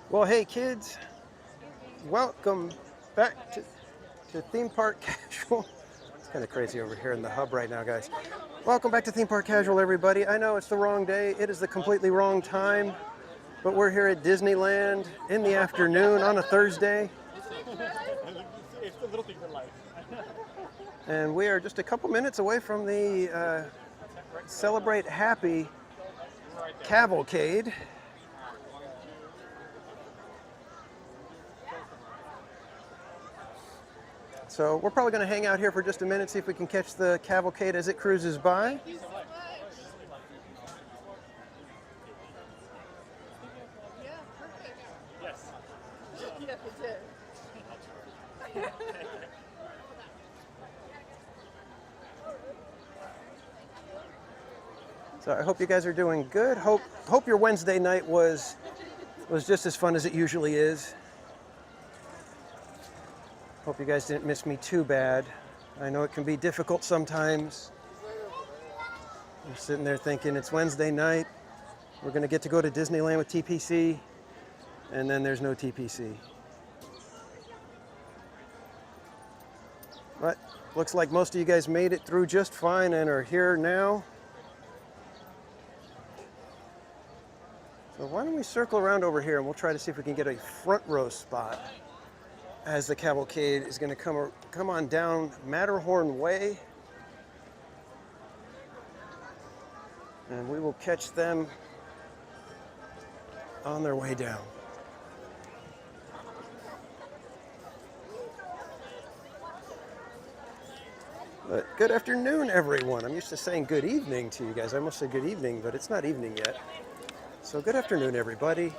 Well, hey kids, welcome back to Theme Park Casual. It's kind of crazy over here in the hub right now, guys. Welcome back to Theme Park Casual, everybody. I know it's the wrong day. It is the completely wrong time, but we're here at Disneyland in the afternoon on a Thursday. And we are just a couple minutes away from the Celebrate Happy Cavalcade. So we're probably going to hang out here for just a minute, see if we can catch the cavalcade as it cruises by. So I hope you guys are doing good. Hope your Wednesday night was just as fun as it usually is. Hope you guys didn't miss me too bad. I know it can be difficult sometimes. I'm sitting there thinking it's Wednesday night. We're going to get to go to Disneyland with TPC, and then there's no TPC. But looks like most of you guys made it through just fine and are here now. So why don't we circle around over here and we'll try to see if we can get a front row spot as the cavalcade is going to come on down Matterhorn Way. And we will catch them on their way down. But good afternoon, everyone. I'm used to saying good evening to you guys. I almost said good evening, but it's not evening yet. So good afternoon, everybody.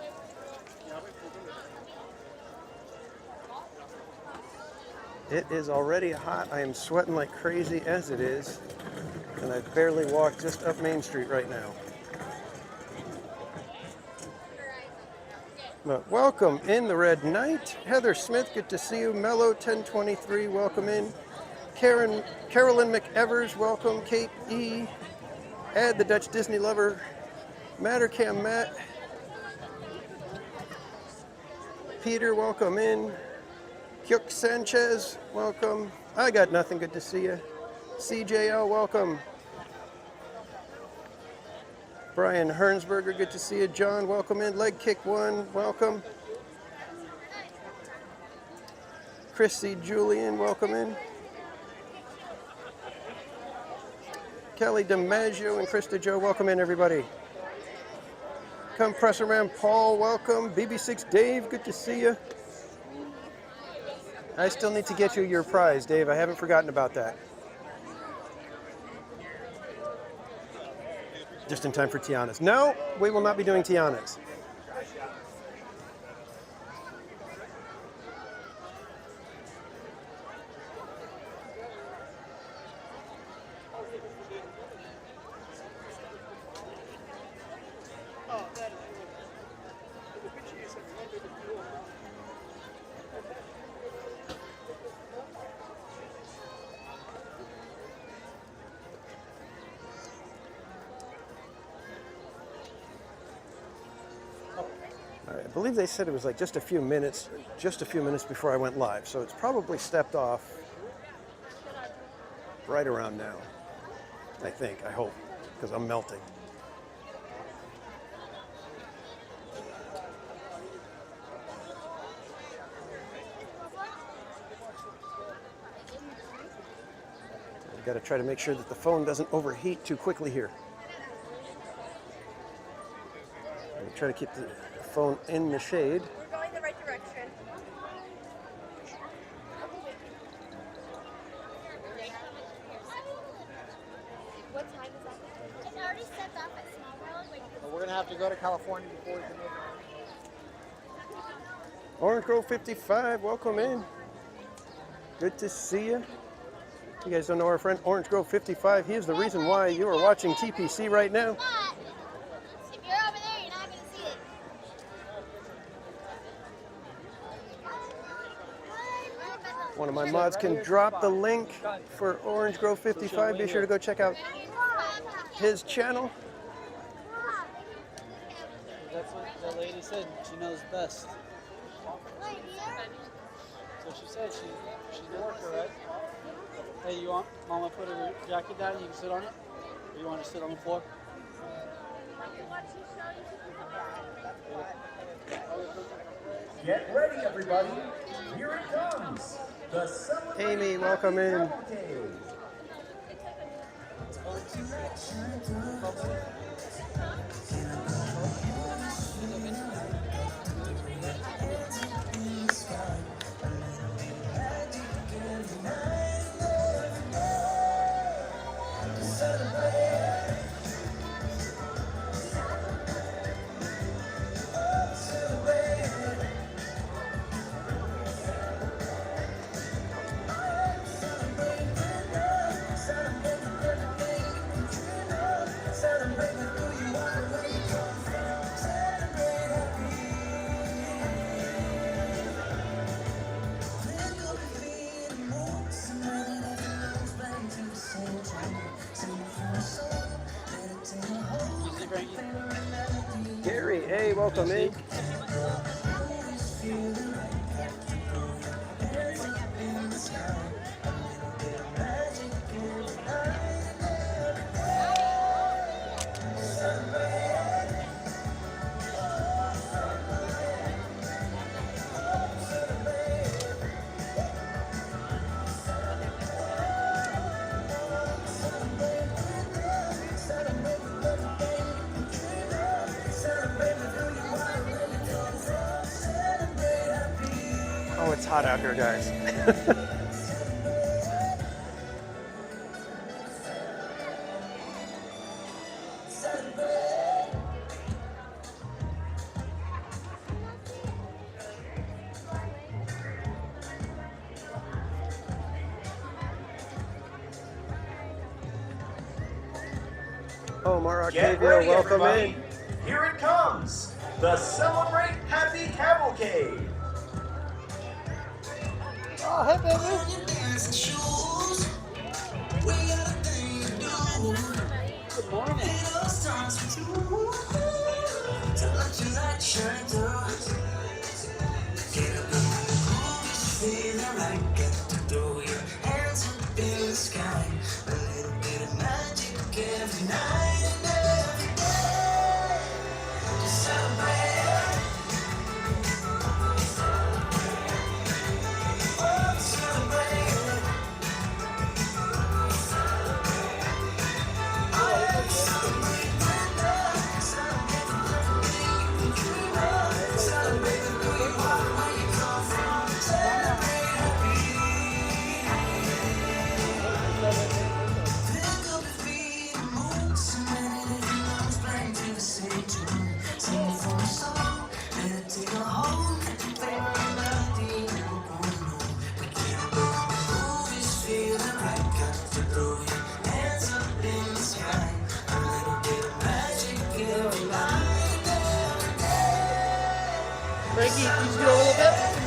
It is already hot. I am sweating like crazy as it is, and I've barely walked just up Main Street right now. But welcome in the Red Knight. Heather Smith, good to see you. Mello 1023, welcome in. Carolyn McEvers, welcome. Kate E. Ed, the Dutch Disney lover. Mattercam Matt. Peter, welcome in. Kyuk Sanchez, welcome. I got nothing, good to see you. CJL, welcome. Brian Hernsberger, good to see you. John, welcome in. Leg Kick One, welcome. Chrissy Julian, welcome in. Kelly DiMaggio and Krista Joe, welcome in, everybody. Compressor Man Paul, welcome. BB6 Dave, good to see you. I still need to get you your prize, Dave. I haven't forgotten about that. Just in time for Tiana's. No, we will not be doing Tiana's. I believe they said it was like just a few minutes before I went live. So it's probably stepped off right around now. I think, I hope, because I'm melting. I've got to try to make sure that the phone doesn't overheat too quickly here. I'm try to keep the phone in the shade. We're going the right direction. What time is that? It's already set off at Small World. But we're going to have to go to California before we can move. Orange Grove 55, welcome in. Good to see you. You guys don't know our friend Orange Grove 55. He is the reason why you are watching TPC right now. But if you're over there, you're not going to see it. One of my mods can drop the link for Orange Grove 55. Be sure to go check out his channel. That's what the lady said she knows best. Right here? So she said she's the worker, right? Hey, you want Mama put her jacket down and you can sit on it? Or you want to sit on the floor? Get ready, everybody. Here it comes. The Celebrate Amy, welcome in. Cavalcade. Gary, hey, welcome in. Oh, it's hot out here, guys. Oh, Mara Get Octavia, ready, welcome everybody. in. Here it comes. The Celebrate Happy Cavalcade. Oh, hey, baby. Good morning. Frankie, can you do a little bit?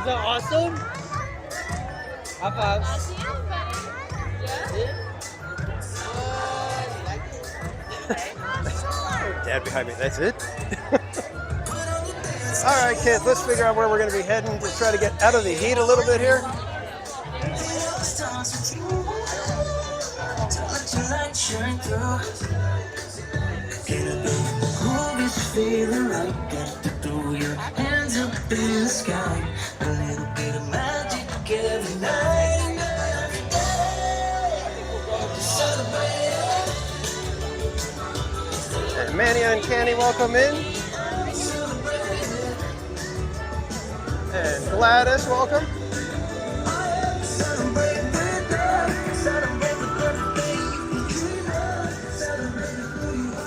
that awesome? High fives. Dad behind me, that's it? All right, kids, let's figure out where we're going to be heading to try to get out of the heat a little bit here. Feeling like that to throw your hands up in the sky. A little bit of magic every night and every day. Celebrate. And Manny Uncanny, welcome in. And Gladys, welcome. Celebrate birthday. Celebrate the birthday you dream of. Celebrate who you are.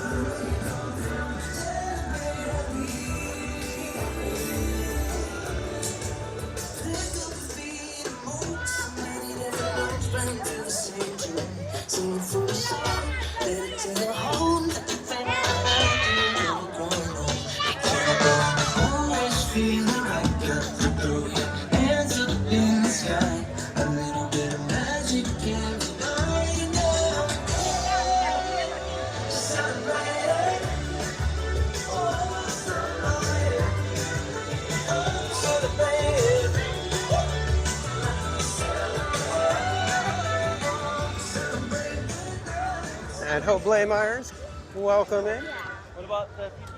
And Hope Blaymeyers, welcome in. What about the people?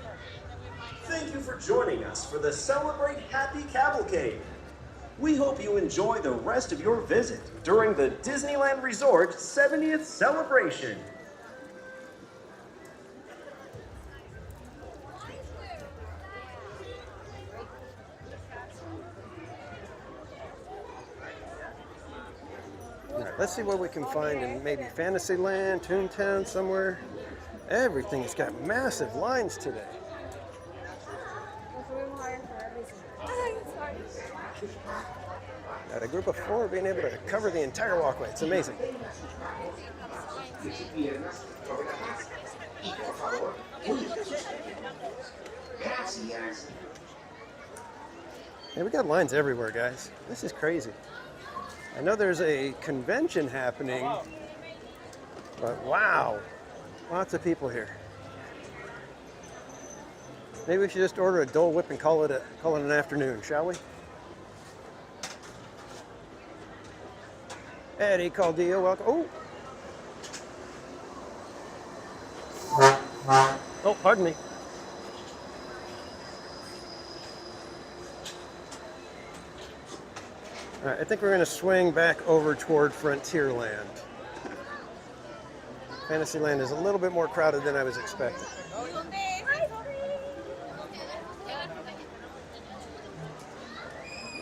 Thank you for joining us for the Celebrate Happy Cavalcade. We hope you enjoy the rest of your visit during the Disneyland Resort 70th celebration. All right, let's see what we can find in maybe Fantasyland, Toontown, somewhere. Everything's got massive lines today. Got a group of 4 being able to cover the entire walkway. It's amazing. Yeah, we got lines everywhere, guys. This is crazy. I know there's a convention happening, but wow, lots of people here. Maybe we should just order a Dole Whip and call it an afternoon, shall we? Eddie Caldillo, welcome. Oh, pardon me. All right, I think we're going to swing back over toward Frontierland. Fantasyland is a little bit more crowded than I was expecting.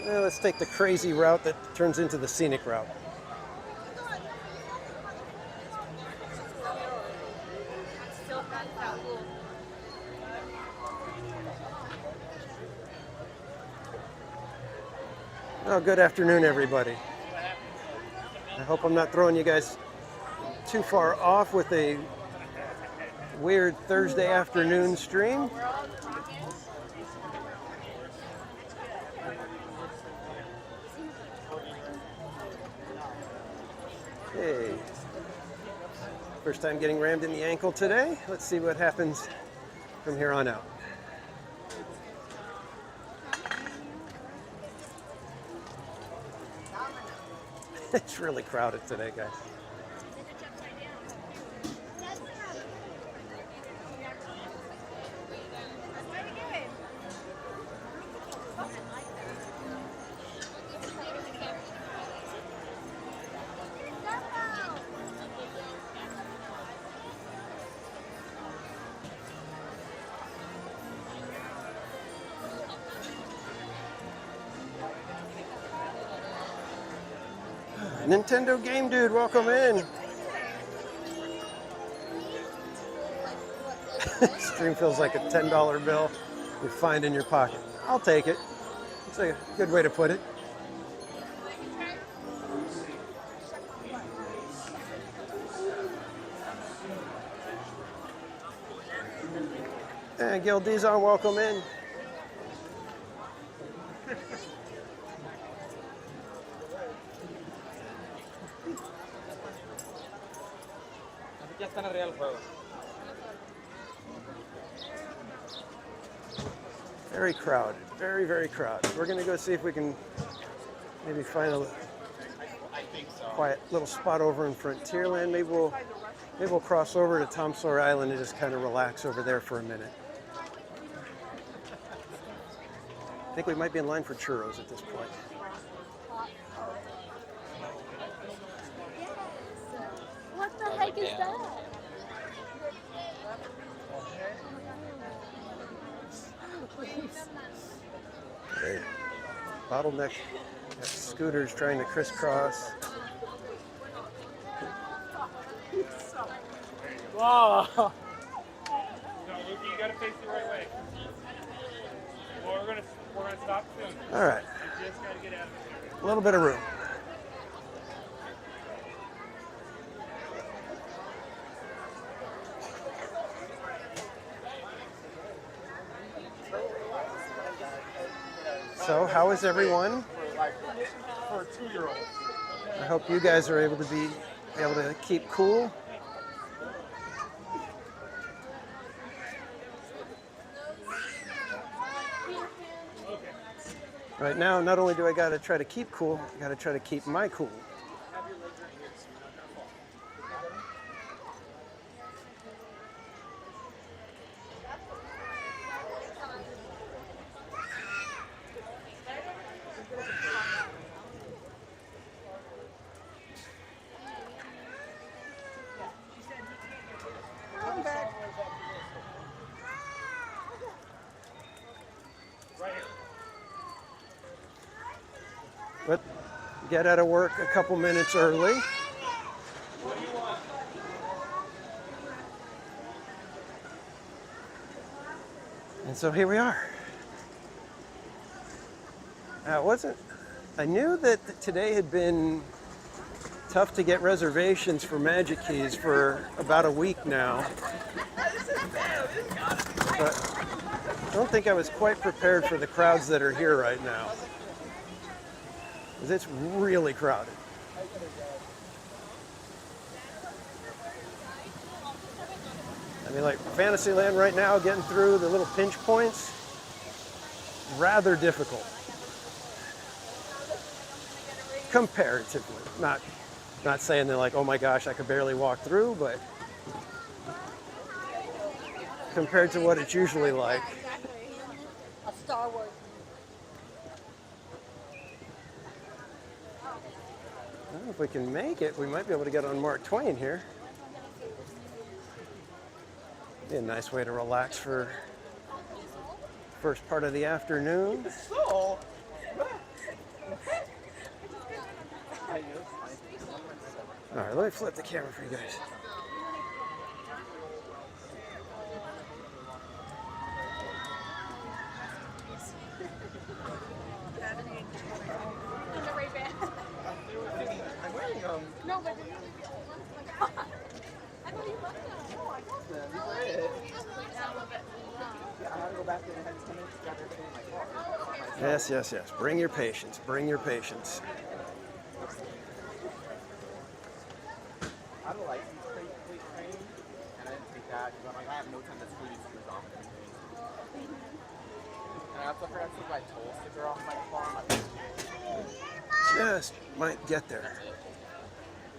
Well, let's take the crazy route that turns into the scenic route. Oh, good afternoon, everybody. I hope I'm not throwing you guys too far off with a weird Thursday afternoon stream. Hey, first time getting rammed in the ankle today. Let's see what happens from here on out. It's really crowded today, guys. Nintendo Game Dude, welcome in. Stream feels like a $10 bill you find in your pocket. I'll take it. It's a good way to put it. And Gil Dizon, welcome in. Ya están arriba del juego. Very crowded, very, very crowded. We're gonna go see if we can maybe find a quiet little spot over in Frontierland. Maybe we'll cross over to Tom Sawyer Island and just kind of relax over there for a minute. I think we might be in line for churros at this point. What the heck is that? Okay. Bottleneck. Got scooters trying to crisscross. Wow. No, Luke, you gotta face the right way. Well, we're gonna stop soon. All right, You just gotta get out of here. a little bit of room. So, how is everyone? For a 2-year-old. I hope you guys are able to keep cool. Right now, not only do I gotta try to keep cool, I gotta try to keep my cool. But get out of work a couple minutes early. And so here we are. I knew that today had been tough to get reservations for Magic Keys for about a week now. But I don't think I was quite prepared for the crowds that are here right now. 'Cause it's really crowded. I mean, like Fantasyland right now, getting through the little pinch points, rather difficult. Comparatively. Not saying they're like, oh my gosh, I could barely walk through, but compared to what it's usually like. A Star Wars. Well, if we can make it, we might be able to get on Mark Twain here. Be a nice way to relax for first part of the afternoon. So. All right, let me flip the camera for you guys. I'm wearing them. No, but I thought you left them. No, I got them. I had to go back in and had 10 minutes to grab everything in my car. Yes, yes, yes. Bring your patience. Bring your patience. I had a license plate train, and I didn't take that because I'm like, I have no time to screw these screws off and everything. And I also forgot to take my toll sticker off my car. Just might get there.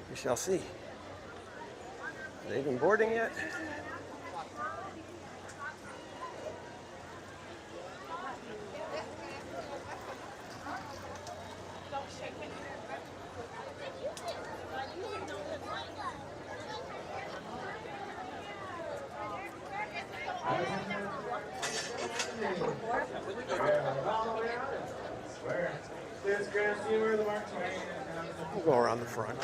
We shall see. Are they even boarding yet? We'll go around the front.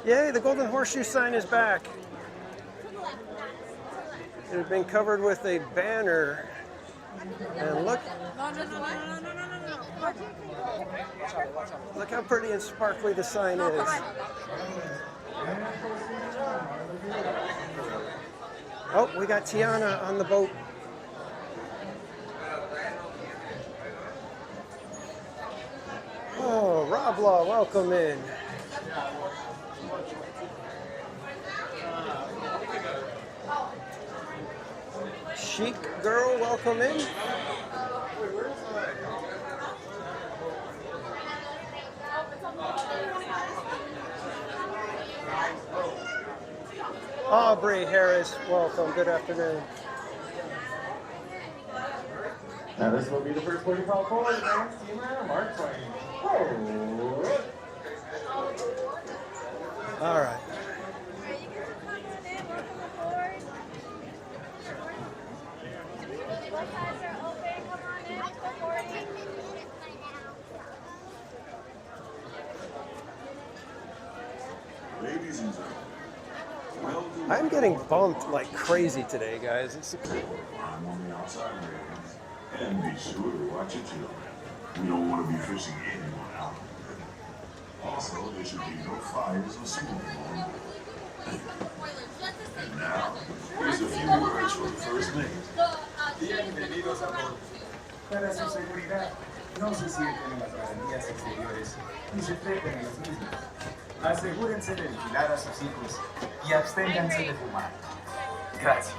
Yay, the Golden Horseshoe sign is back. It had been covered with a banner. And look. Look how pretty and sparkly the sign is. Oh, we got Tiana on the boat. Oh, Rob Law, welcome in. Chic girl, welcome in. Aubrey Harris, welcome. Good afternoon. Now this will be the first boarding call forward, man. Steamer, Mark Twain. Oh. All right. Ladies and gentlemen, welcome. I'm getting bumped like crazy today, guys. I'm on the outside railings. And be sure to watch your children. We don't want to be fishing anyone out. Also, there should be no fires or smoke on. And now, here's a few words from the first mate. Bienvenidos a bordo. Para su seguridad, no se sienten en las garantías exteriores y se trepen en los mismos. Asegúrense de vigilar a sus hijos y absténganse de fumar. Gracias.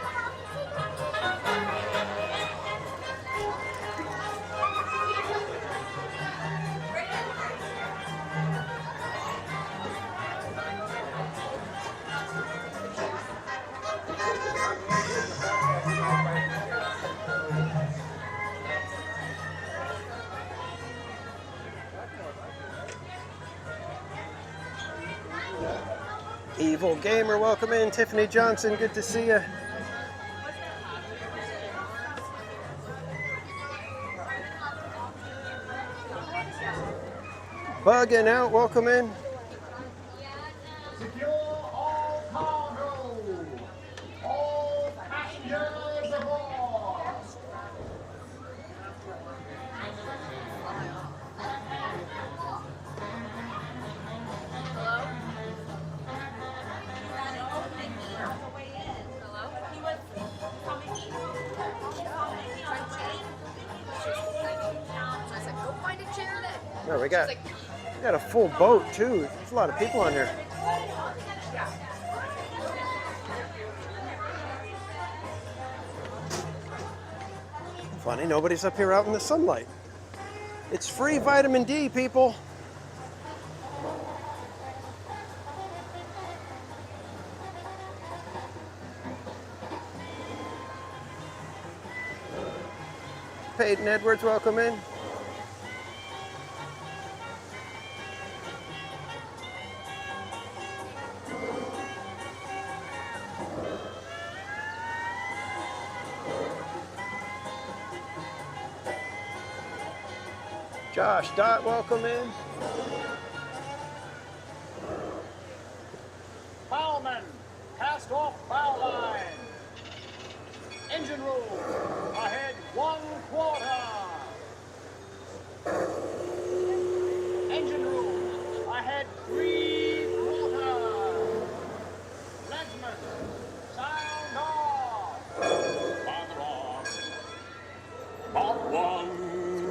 Evil Gamer, welcome in. Tiffany Johnson, good to see you. Bugging out, welcome in. Secure all cargo. All passengers aboard. No, we got a full boat too. There's a lot of people on here. Funny, nobody's up here out in the sunlight. It's free vitamin D, people. Peyton Edwards, welcome in. Josh Dot, welcome in. Bowman, cast off bow line. Engine room, ahead 1/4. Engine room, ahead 3/4. Legsman, sound off. Father off. Bob 1.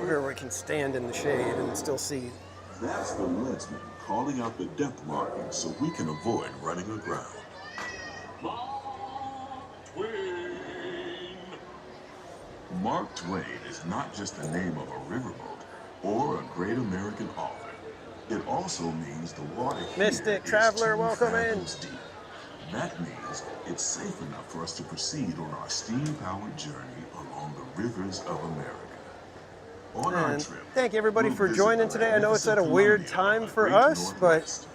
Where we can stand in the shade and still see. That's the leadsman calling out the depth markings so we can avoid running aground. Mark Twain is not just the name of a riverboat or a great American author. It also means the water Mystic here is Traveler, 2 welcome in. fathoms deep. That means it's safe enough for us to proceed on our steam-powered journey along the rivers of America. On our And trip, thank you everybody we'll for visit joining the today. I know it's at a weird magnificent time Columbia for on the us, Great but Northwest.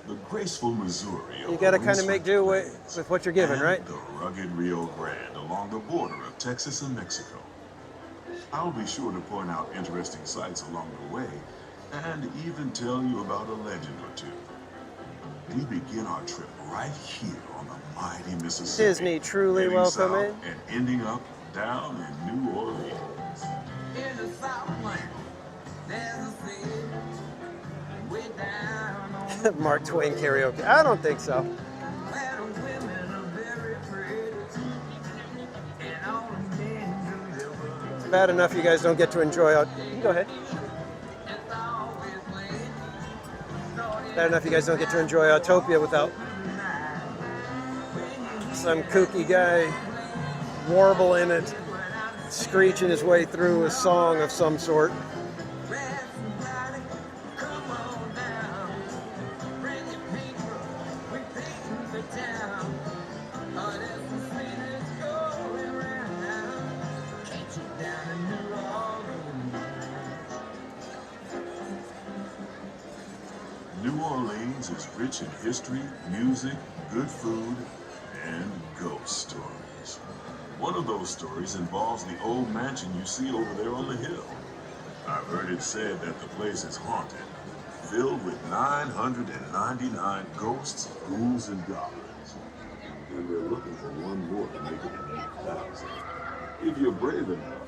The graceful Missouri you got to kind of make do with with what you're given, right? the rugged Rio Grande along the border of Texas and Mexico. I'll be sure to point out interesting sights along the way and even tell you about a legend or two. We begin our trip right here on the mighty Mississippi. Disney truly heading welcome south in. and ending up down in New Orleans. In the Southland, there's a sea way down on the Mark Twain karaoke. I don't think so. where the women are very pretty, and all the men do their work. It's bad enough you guys don't get to enjoy. You can go ahead. It's always playing. Bad enough you guys don't get to enjoy Autopia without some kooky guy warbling and screeching his way through a song of some sort. New Orleans is rich in history, music, good food, and ghost stories. One of those stories involves the old mansion you see over there on the hill. I've heard it said that the place is haunted, filled with 999 ghosts, ghouls, and goblins. And they're looking for one more to make it 8,000. If you're brave enough,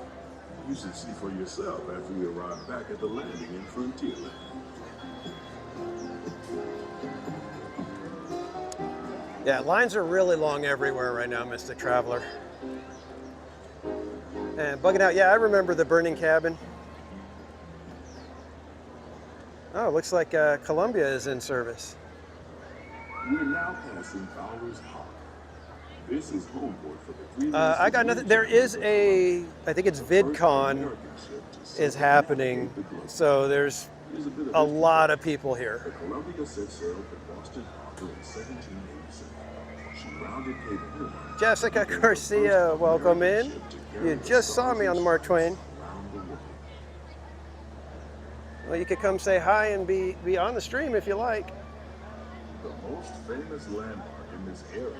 you should see for yourself after we arrive back at the landing in Frontierland. Yeah, lines are really long everywhere right now, Mr. Traveler. And bugging out, yeah, I remember the burning cabin. Oh, looks like Columbia is in service. We're now passing Fowler's Harbor. This is home port for the three. I got nothing. There is I think it's VidCon is happening, so there's a lot of people here. The Columbia set sail for Boston Harbor in 1787. She rounded Cape Horn. Jessica Garcia, welcome in. You just saw me on the Mark Twain. Well, you could come say hi and be on the stream if you like. The most famous landmark in this area.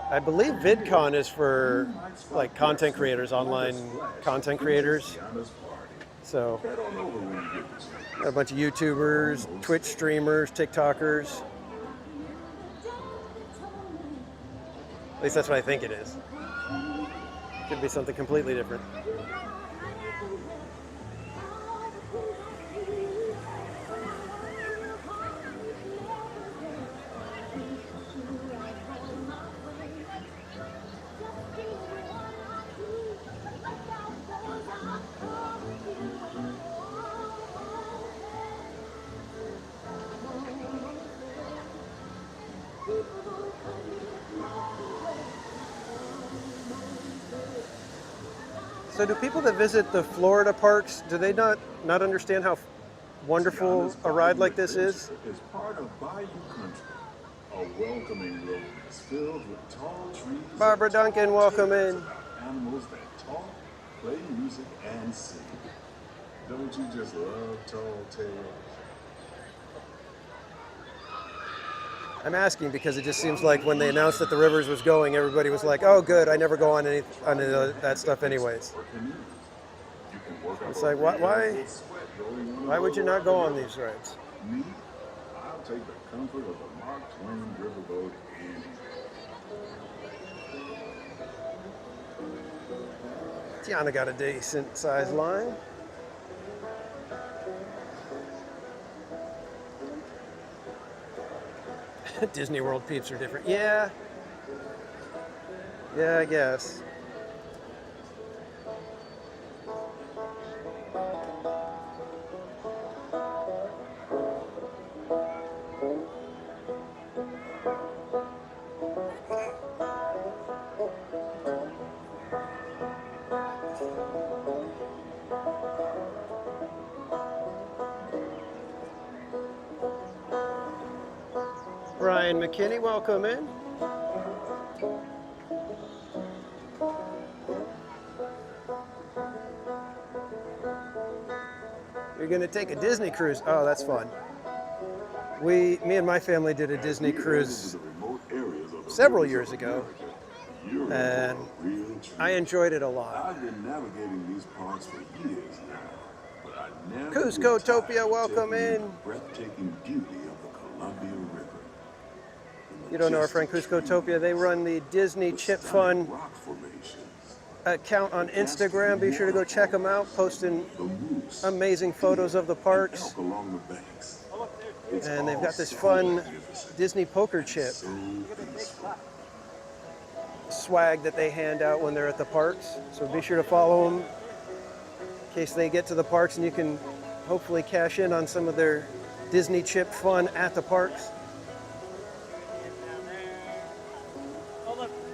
I believe VidCon is for like content creators, online content creators. So a bunch of YouTubers, Twitch streamers, TikTokers. At least that's what I think it is. Could be something completely different. So do people that visit the Florida parks, do they not understand how wonderful a ride like this is? It's part of Bayou Country, a welcoming wilderness filled with tall trees. Barbara Duncan, welcome in. Animals that talk, play music, and sing. Don't you just love tall tales? I'm asking because it just seems like when they announced that the Rivers was going, everybody was like, "Oh, good! I never go on any of that stuff, anyways." It's like, why would you not go on these rides? Me, I'll take the comfort of the Mark Twain riverboat any day. Tiana got a decent sized line. Disney World peeps are different. Yeah. Yeah, I guess. Ryan McKinney, welcome in. You're gonna take a Disney cruise. Oh, that's fun. Me and my family did a Disney cruise several years ago, and I enjoyed it a lot. I've been navigating these parts for years now, but I never Cusco Topia, welcome in. the breathtaking beauty of the Columbia River. You don't know our friend Cusco Topia. They run the Disney Chip Fun Rock formations, account on Instagram. Be sure to go check them out, posting the moose, amazing photos of the parks. elk along the banks. And they've got this fun Disney poker chip swag that they hand out when they're at the parks. So be sure to follow them in case they get to the parks and you can hopefully cash in on some of their Disney chip fun at the parks.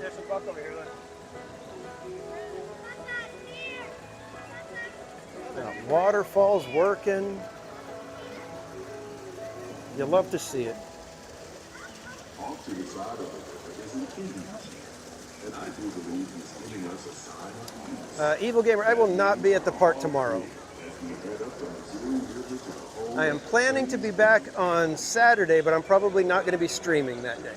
There's some buck over here, look. Now, waterfalls working. You love to see it. Off to the side of the river is an Indian chief, and I do believe he's giving us a sign of peace. Evil Gamer, I will not be at the park tomorrow. As we head up the Missouri River to the whole I am planning to be back on Saturday, but I'm probably not going to be streaming that day.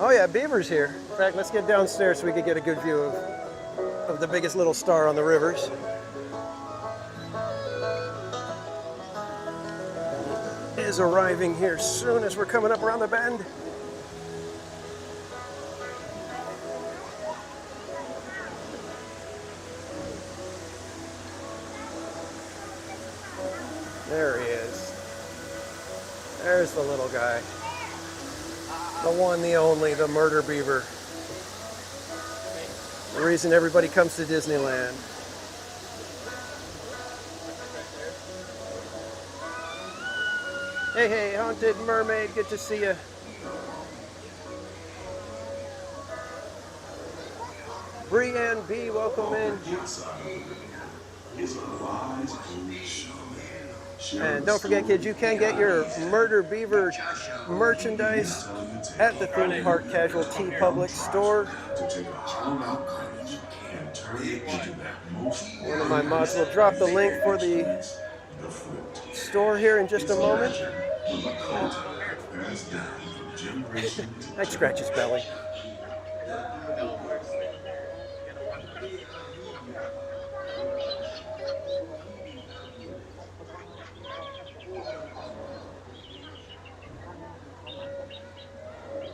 Oh yeah, Beaver's here. In fact, let's get downstairs so we can get a good view of the biggest little star on the rivers. Is arriving here soon as we're coming up around the bend. There he is. There's the little guy. The one, the only, the murder beaver. The reason everybody comes to Disneyland. Hey, hey, Haunted Mermaid, good to see you. Brianne B, welcome in. And don't forget, kids, you can get your Murder Beaver merchandise at the Theme Park Casual Tea Public store. One of my mods will drop the link for the store here in just a moment. I'd scratch his belly.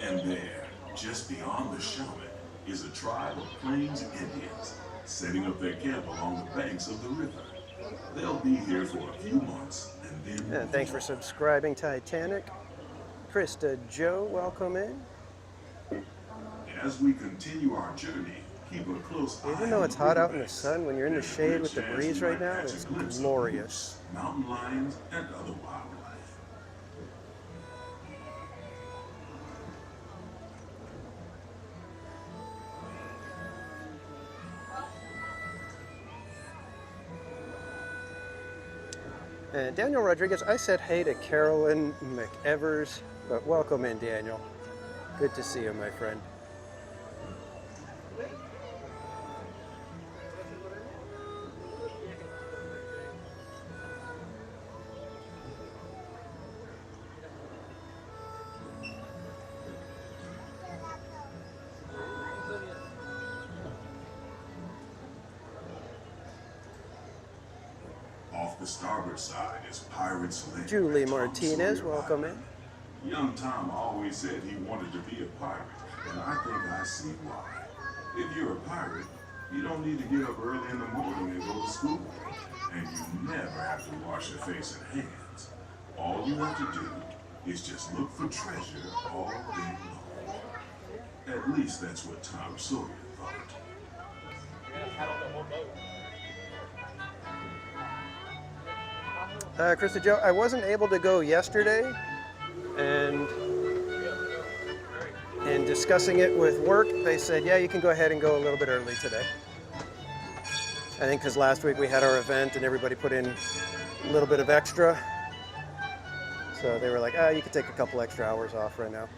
And there, just beyond the shaman, is a tribe of Plains Indians setting up their camp along the banks of the river. They'll be here for a few months, and then... And thanks for subscribing, Titanic. Krista Joe, welcome in. As we continue our journey, keep a close eye. Even though it's hot out in the sun, when you're in the shade with the breeze right now, it's glorious. Mountain lions and other wildlife. And Daniel Rodriguez, I said hey to Carolyn McEvers, but welcome in, Daniel. Good to see you, my friend. Off the starboard side is Pirate's Lake. Julie Martinez, welcome in. Young Tom always said he wanted to be a pirate, and I think I see why. If you're a pirate, you don't need to get up early in the morning and go to school. And you never have to wash your face and hands. All you have to do is just look for treasure all day long. At least that's what Tom Sawyer thought. Krista Joe, I wasn't able to go yesterday, and in discussing it with work, they said, yeah, you can go ahead and go a little bit early today. I think because last week we had our event and everybody put in a little bit of extra. So they were like, you can take a couple extra hours off right now.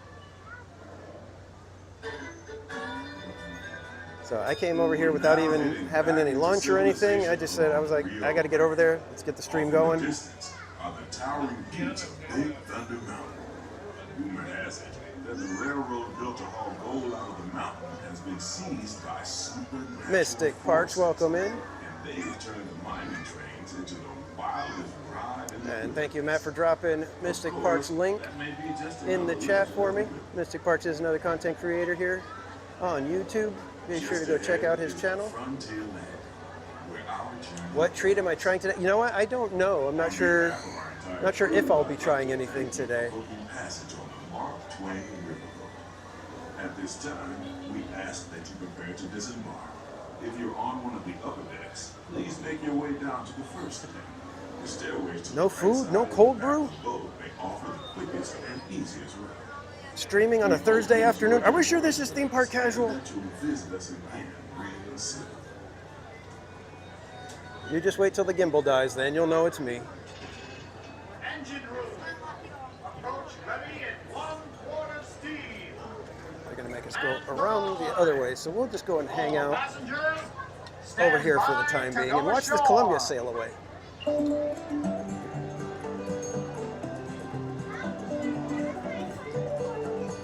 So I came over here without even having any lunch or anything. I just said, I was like, I got to get over there. Let's get the stream going. Are the towering peaks of Big Thunder Mountain. Rumor has it that the railroad built to haul gold out of the mountain has been seized by supernatural Mystic Parks, welcome in. And they've turned the mining trains into the wildest ride in the And thank you, Matt, for dropping Mystic Parks link in the chat for me. Mystic Parks is another content creator here on YouTube. Be sure to go check out his channel. What treat am I trying today? You know what? I don't know. I'm not sure. Not sure if I'll be trying anything today. At this time, we ask that you prepare to disembark. If you're on one of the upper decks, please make your way down to the first deck. The stairways to No the food, right no side cold of the back brew? of the boat may offer the quickest and easiest route. Streaming on a Thursday afternoon. Are we sure this is Theme Park Casual? That you'll visit us again real soon. You just wait till the gimbal dies, then you'll know it's me. Engine room. Approach ready at 1/4 speed. They're gonna make us go around the other way, so we'll just go and hang out Passengers, over here for the time being and watch this Columbia sail away.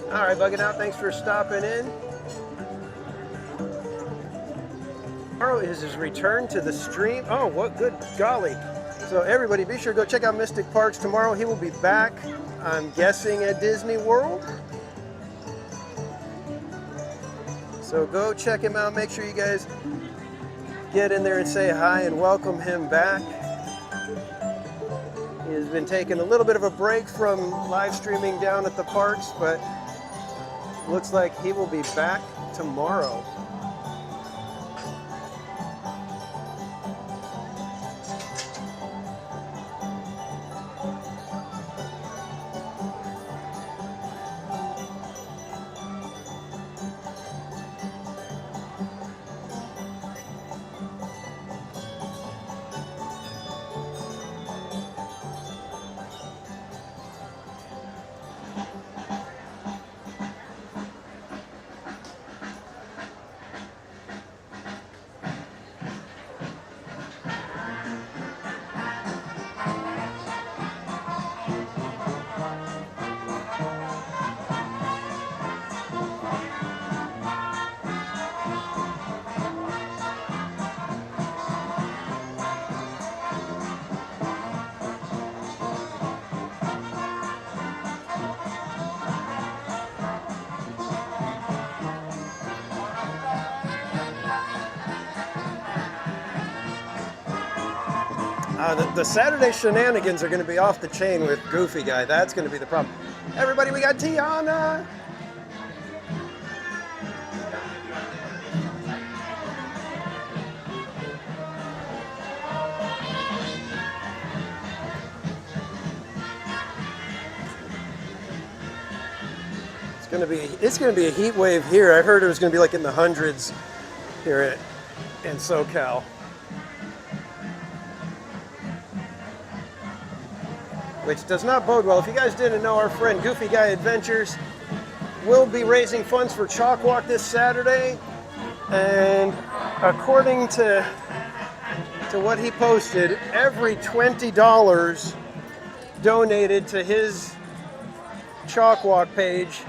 All right, bugging out. Thanks for stopping in. Tomorrow is his return to the stream. Oh, what good golly. So everybody be sure to go check out Mystic Parks tomorrow. He will be back, I'm guessing, at Disney World. So go check him out. Make sure you guys get in there and say hi and welcome him back. He has been taking a little bit of a break from live streaming down at the parks, but looks like he will be back tomorrow. The Saturday shenanigans are going to be off the chain with Goofy Guy. That's going to be the problem. Everybody, we got Tiana. It's going to be a heat wave here. I heard it was going to be like in the hundreds here in SoCal. Which does not bode well. If you guys didn't know, our friend Goofy Guy Adventures will be raising funds for Chalk Walk this Saturday. And according to what he posted, every $20 donated to his Chalk Walk page,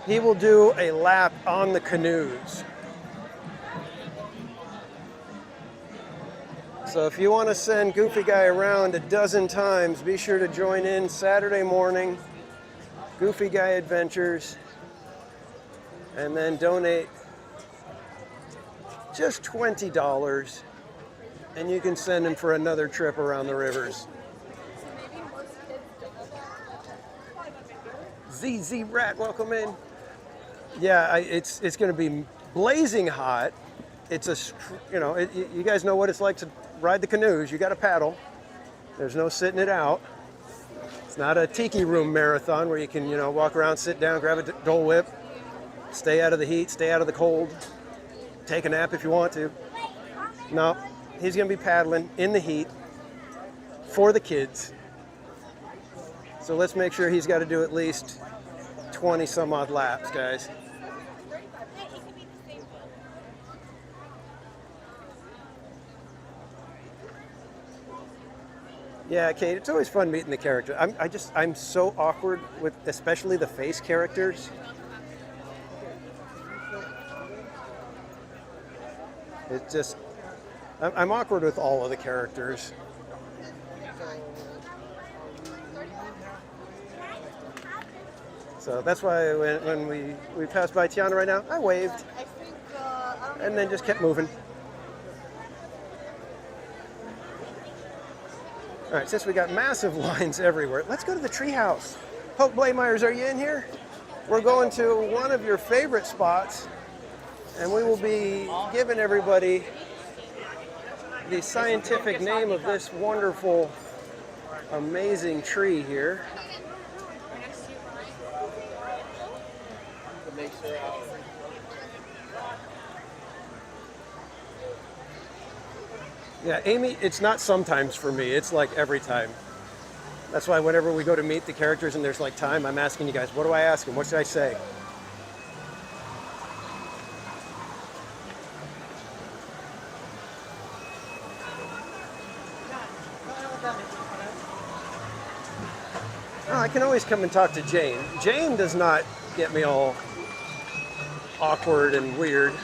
he will do a lap on the canoes. So if you want to send Goofy Guy around a dozen times, be sure to join in Saturday morning, Goofy Guy Adventures, and then donate just $20, and you can send him for another trip around the rivers. ZZ Rat, welcome in. Yeah, it's going to be blazing hot. It's you guys know what it's like to ride the canoes. You got to paddle. There's no sitting it out. It's not a tiki room marathon where you can, walk around, sit down, grab a Dole Whip, stay out of the heat, stay out of the cold, take a nap if you want to. No, he's going to be paddling in the heat for the kids. So let's make sure he's got to do at least 20 some odd laps, guys. Yeah, Kate, it's always fun meeting the character. I'm so awkward with especially the face characters. It's just, I'm awkward with all of the characters. So that's why when we passed by Tiana right now, I waved and then just kept moving. All right, since we got massive lines everywhere, let's go to the treehouse. Hope Blaymeyers, are you in here? We're going to one of your favorite spots And we will be giving everybody the scientific name of this wonderful, amazing tree here. Yeah, Amy, it's not sometimes for me, it's like every time. That's why whenever we go to meet the characters and there's like time, I'm asking you guys, what do I ask them? What should I say? Oh, I can always come and talk to Jane. Jane does not get me all awkward and weird.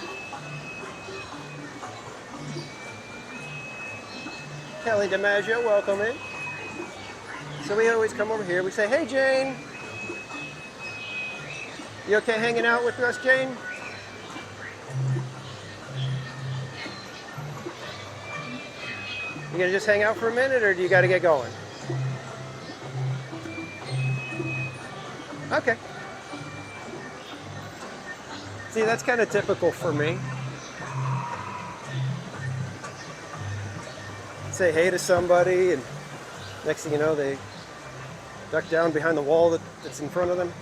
Kelly DiMaggio, welcome in. So we always come over here, we say, hey Jane. You okay hanging out with us, Jane? You gonna just hang out for a minute or do you gotta get going? Okay. See, that's kind of typical for me. Say hey to somebody and next thing you know they duck down behind the wall that's in front of them.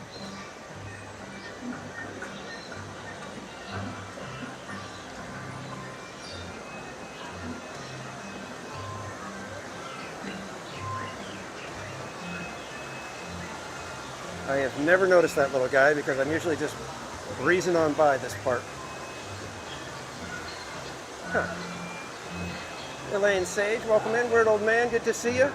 I have never noticed that little guy because I'm usually just breezing on by this part. Huh. Elaine Sage, welcome in. Weird old man, good to see you.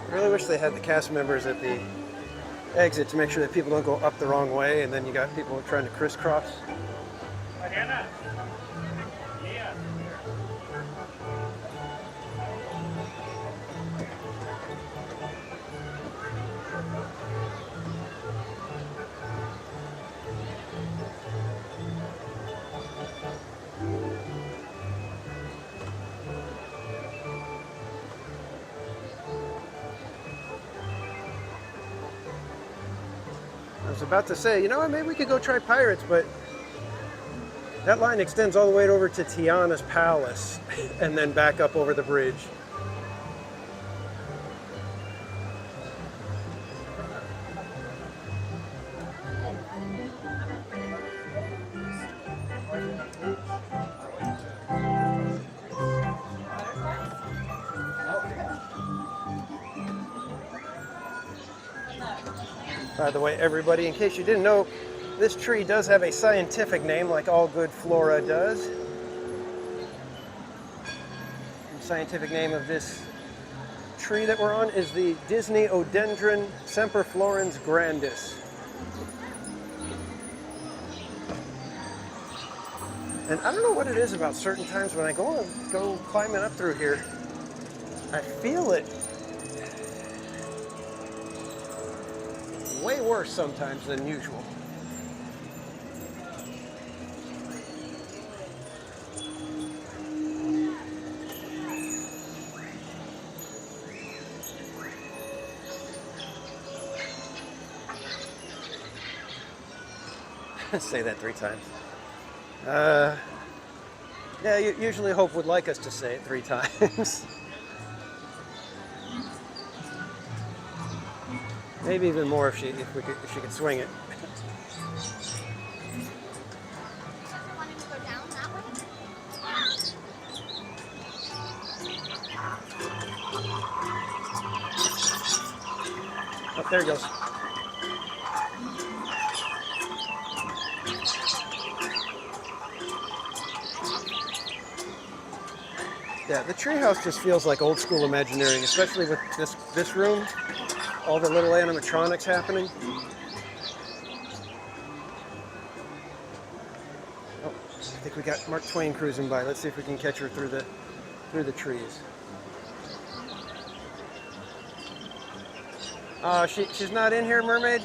I really wish they had the cast members at the exit to make sure that people don't go up the wrong way and then you got people trying to crisscross. Mariana. Yeah. I was about to say, you know what, maybe we could go try Pirates, but that line extends all the way over to Tiana's Palace and then back up over the bridge. By the way, everybody, in case you didn't know, this tree does have a scientific name, like all good flora does. The scientific name of this tree that we're on is the Disneyodendron semperflorens grandis. And I don't know what it is about certain times when I go climbing up through here, I feel it way worse sometimes than usual. Say that 3 times. Yeah, usually Hope would like us to say it 3 times. Maybe even more if she could swing it. Wanting to go down that way? Oh, there it goes. Yeah, the treehouse just feels like old school Imagineering, especially with this room. All the little animatronics happening. Oh, I think we got Mark Twain cruising by. Let's see if we can catch her through the trees. She's not in here, mermaid?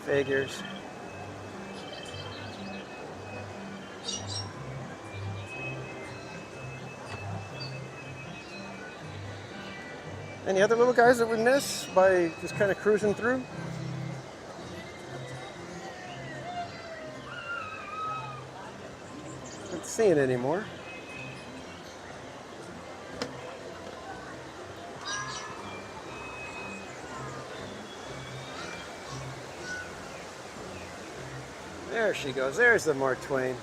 Figures. Any other little guys that we miss by just kind of cruising through? Not seeing anymore. There she goes. There's the Mark Twain.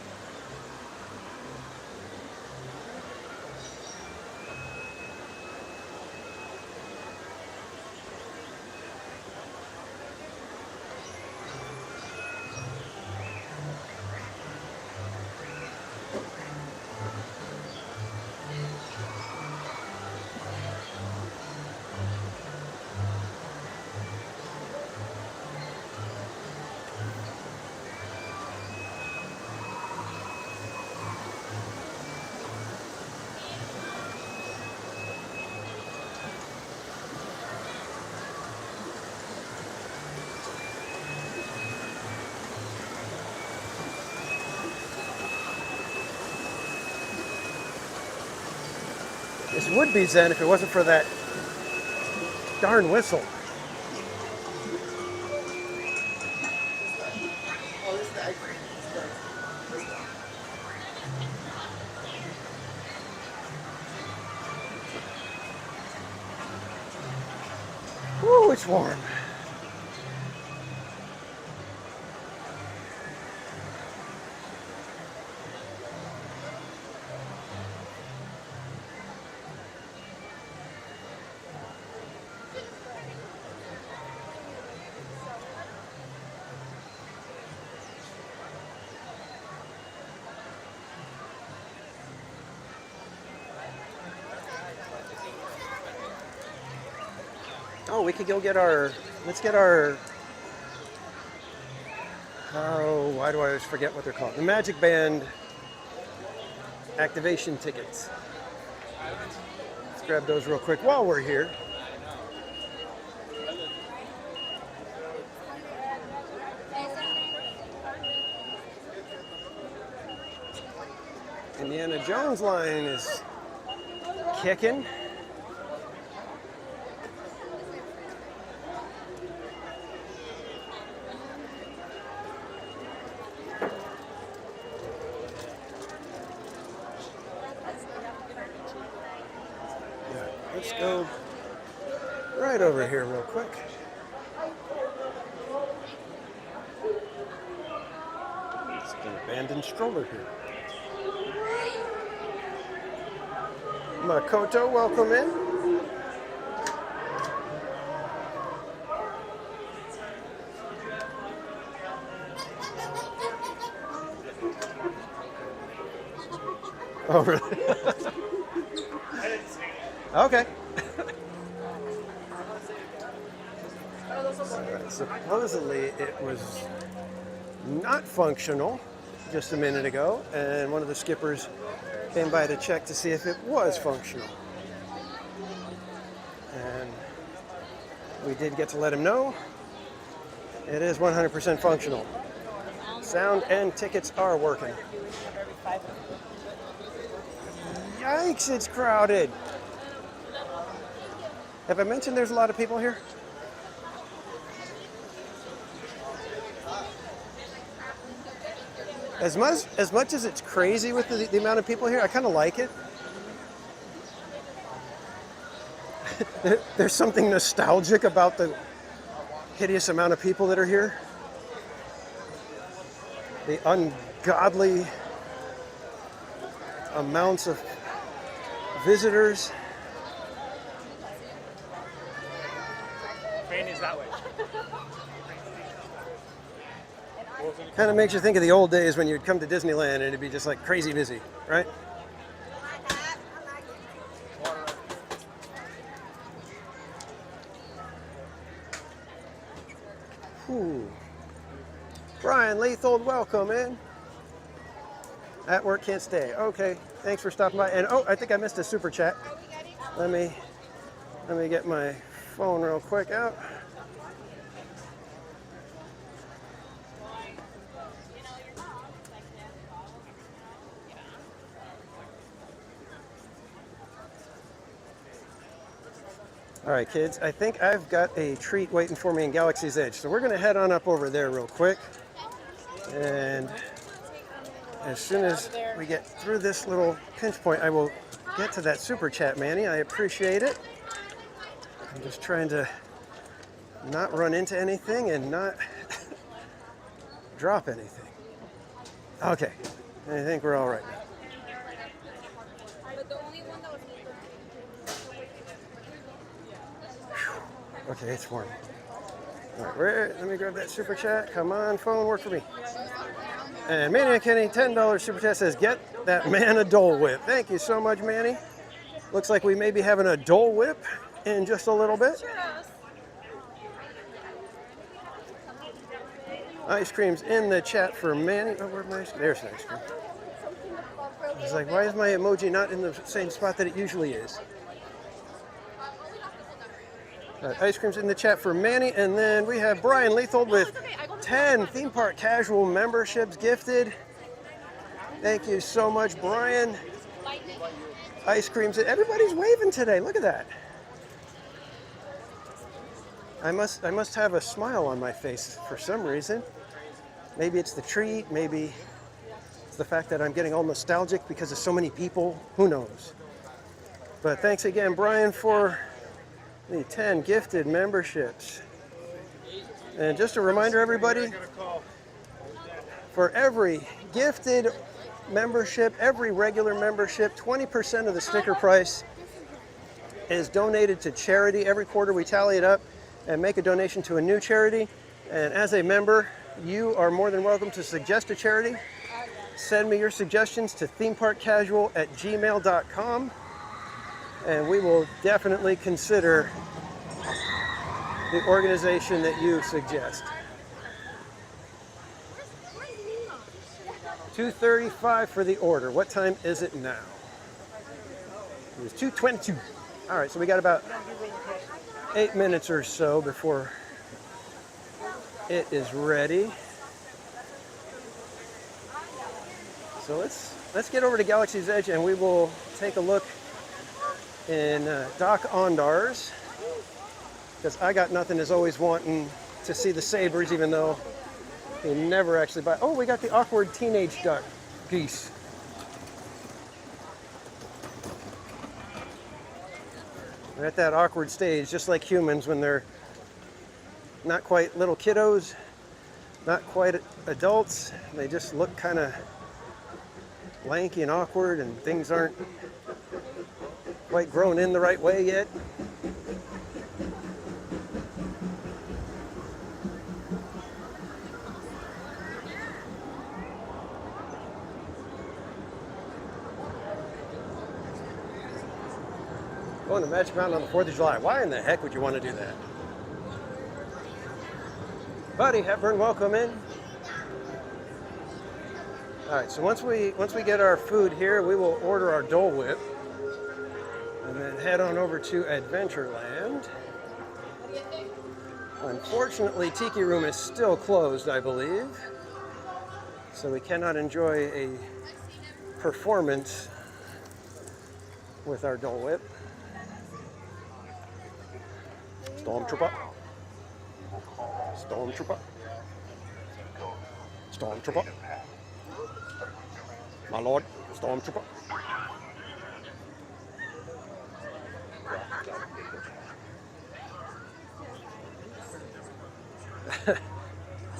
This would be zen if it wasn't for that darn whistle. Woo, it's warm. Oh, we could go get our, let's get our, oh, why do I always forget what they're called? The Magic Band activation tickets. Let's grab those real quick while we're here. Indiana Jones line is kicking. Let's go right over here real quick. It's an abandoned stroller here. Makoto, welcome in. Oh, really? Okay. Right, supposedly it was not functional just a minute ago, and one of the skippers came by to check to see if it was functional. And we did get to let him know it is 100% functional. Sound and tickets are working. Yikes, it's crowded. Have I mentioned there's a lot of people here? As much as it's crazy with the amount of people here, I kind of like it. There's something nostalgic about the hideous amount of people that are here. The ungodly amounts of visitors. Train is that way. Kind of makes you think of the old days when you'd come to Disneyland and it'd be just like crazy busy, right? Ooh. Brian Lethold, welcome in. At work, can't stay. Okay, thanks for stopping by. And oh, I think I missed a super chat. Let me get my phone real quick out. All right, kids, I think I've got a treat waiting for me in Galaxy's Edge. So we're going to head on up over there real quick. And as soon as we get through this little pinch point, I will get to that super chat, Manny. I appreciate it. I'm just trying to not run into anything and not drop anything. Okay, I think we're all right now. Okay, it's warm. All right, let me grab that super chat. Come on, phone, work for me. And Manny Kenny, $10 super chat says, get that man a Dole Whip. Thank you so much, Manny. Looks like we may be having a Dole Whip in just a little bit. Ice cream's in the chat for Manny. Oh, where's my ice cream? There's the ice cream. It's like, why is my emoji not in the same spot that it usually is? Ice cream's in the chat for Manny, and then we have Brian Lethold with 10 theme park casual memberships gifted. Thank you so much, Brian. Ice cream's in. Everybody's waving today. Look at that. I must have a smile on my face for some reason. Maybe it's the treat. Maybe it's the fact that I'm getting all nostalgic because of so many people. Who knows? But thanks again, Brian, for the 10 gifted memberships. And just a reminder, everybody, for every gifted membership, every regular membership, 20% of the sticker price is donated to charity. Every quarter we tally it up and make a donation to a new charity. And as a member, you are more than welcome to suggest a charity. Send me your suggestions to themeparkcasual@gmail.com. And we will definitely consider the organization that you suggest. $2:35 for the order. What time is it now? It is 2:22. All right, so we got about 8 minutes or so before it is ready. So let's get over to Galaxy's Edge and we will take a look in Doc Ondar's, because I got nothing as always wanting to see the sabers, even though they never actually buy. Oh, we got the awkward teenage duck geese. They're at that awkward stage, just like humans when they're not quite little kiddos, not quite adults. They just look kind of lanky and awkward, and things aren't quite grown in the right way yet. Going to Magic Mountain on the 4th of July. Why in the heck would you want to do that? Buddy Hepburn, welcome in. All right, so once we get our food here, we will order our Dole Whip and then head on over to Adventureland. Unfortunately, Tiki Room is still closed, I believe, so we cannot enjoy a performance with our Dole Whip. Stormtrooper. Stormtrooper. Stormtrooper. My lord, Stormtrooper.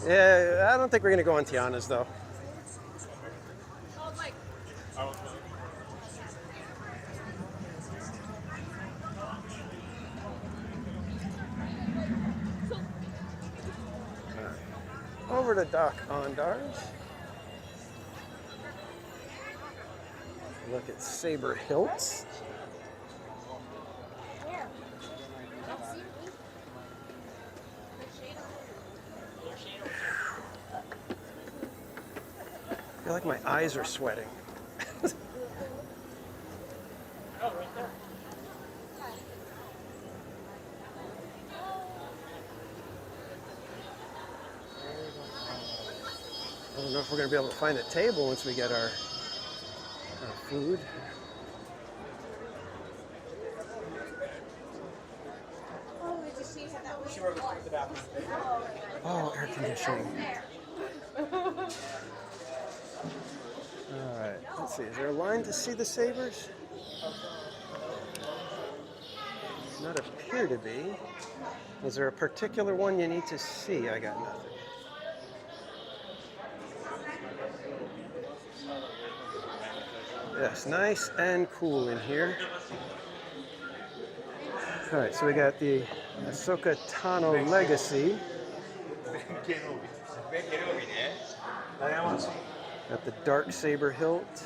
Yeah, I don't think we're gonna go on Tiana's though. Over to Doc Ondar's. Look at Saber Hilts. I feel like my eyes are sweating. I don't know if we're going to be able to find a table once we get our food. Oh, did you see how that was? Oh, air conditioning. All right, let's see. Is there a line to see the sabers? Does not appear to be. Is there a particular one you need to see? I got nothing. Yes, nice and cool in here. All right, so we got the Ahsoka Tano Legacy. Got the dark saber hilt.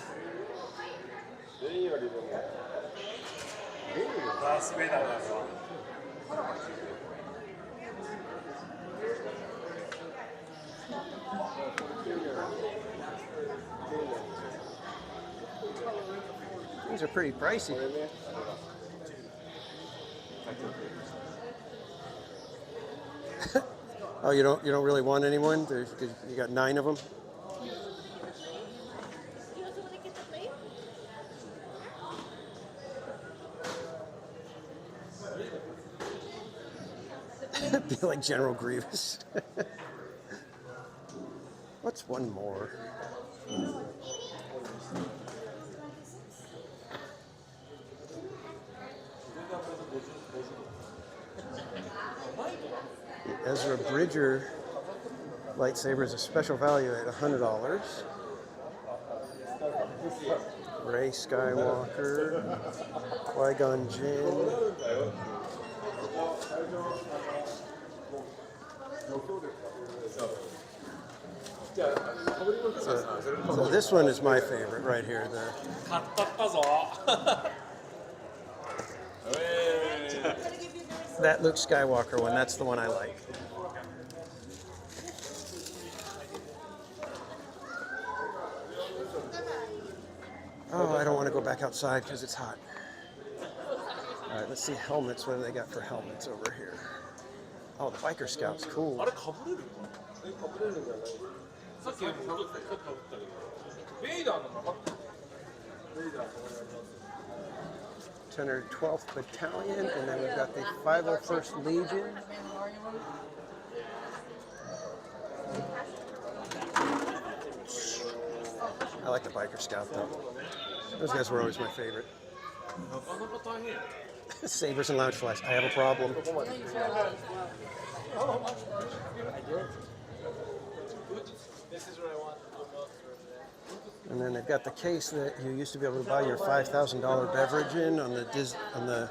These are pretty pricey. Oh, you don't really want anyone? You got 9 of them. You also want to get the plate? Be like General Grievous. What's one more? The Ezra Bridger lightsaber is a special value at $100. Rey Skywalker, Qui-Gon Jinn. So this one is my favorite right here. That Luke Skywalker one, that's the one I like. Oh, I don't want to go back outside because it's hot. All right, let's see helmets. What do they got for helmets over here? Oh, the Biker Scout's cool. Tenor 12th Battalion, and then we've got the 501st Legion. I like the Biker Scout though. Those guys were always my favorite. Sabers and lounge flies. I have a problem. And then they've got the case that you used to be able to buy your $5,000 beverage in on the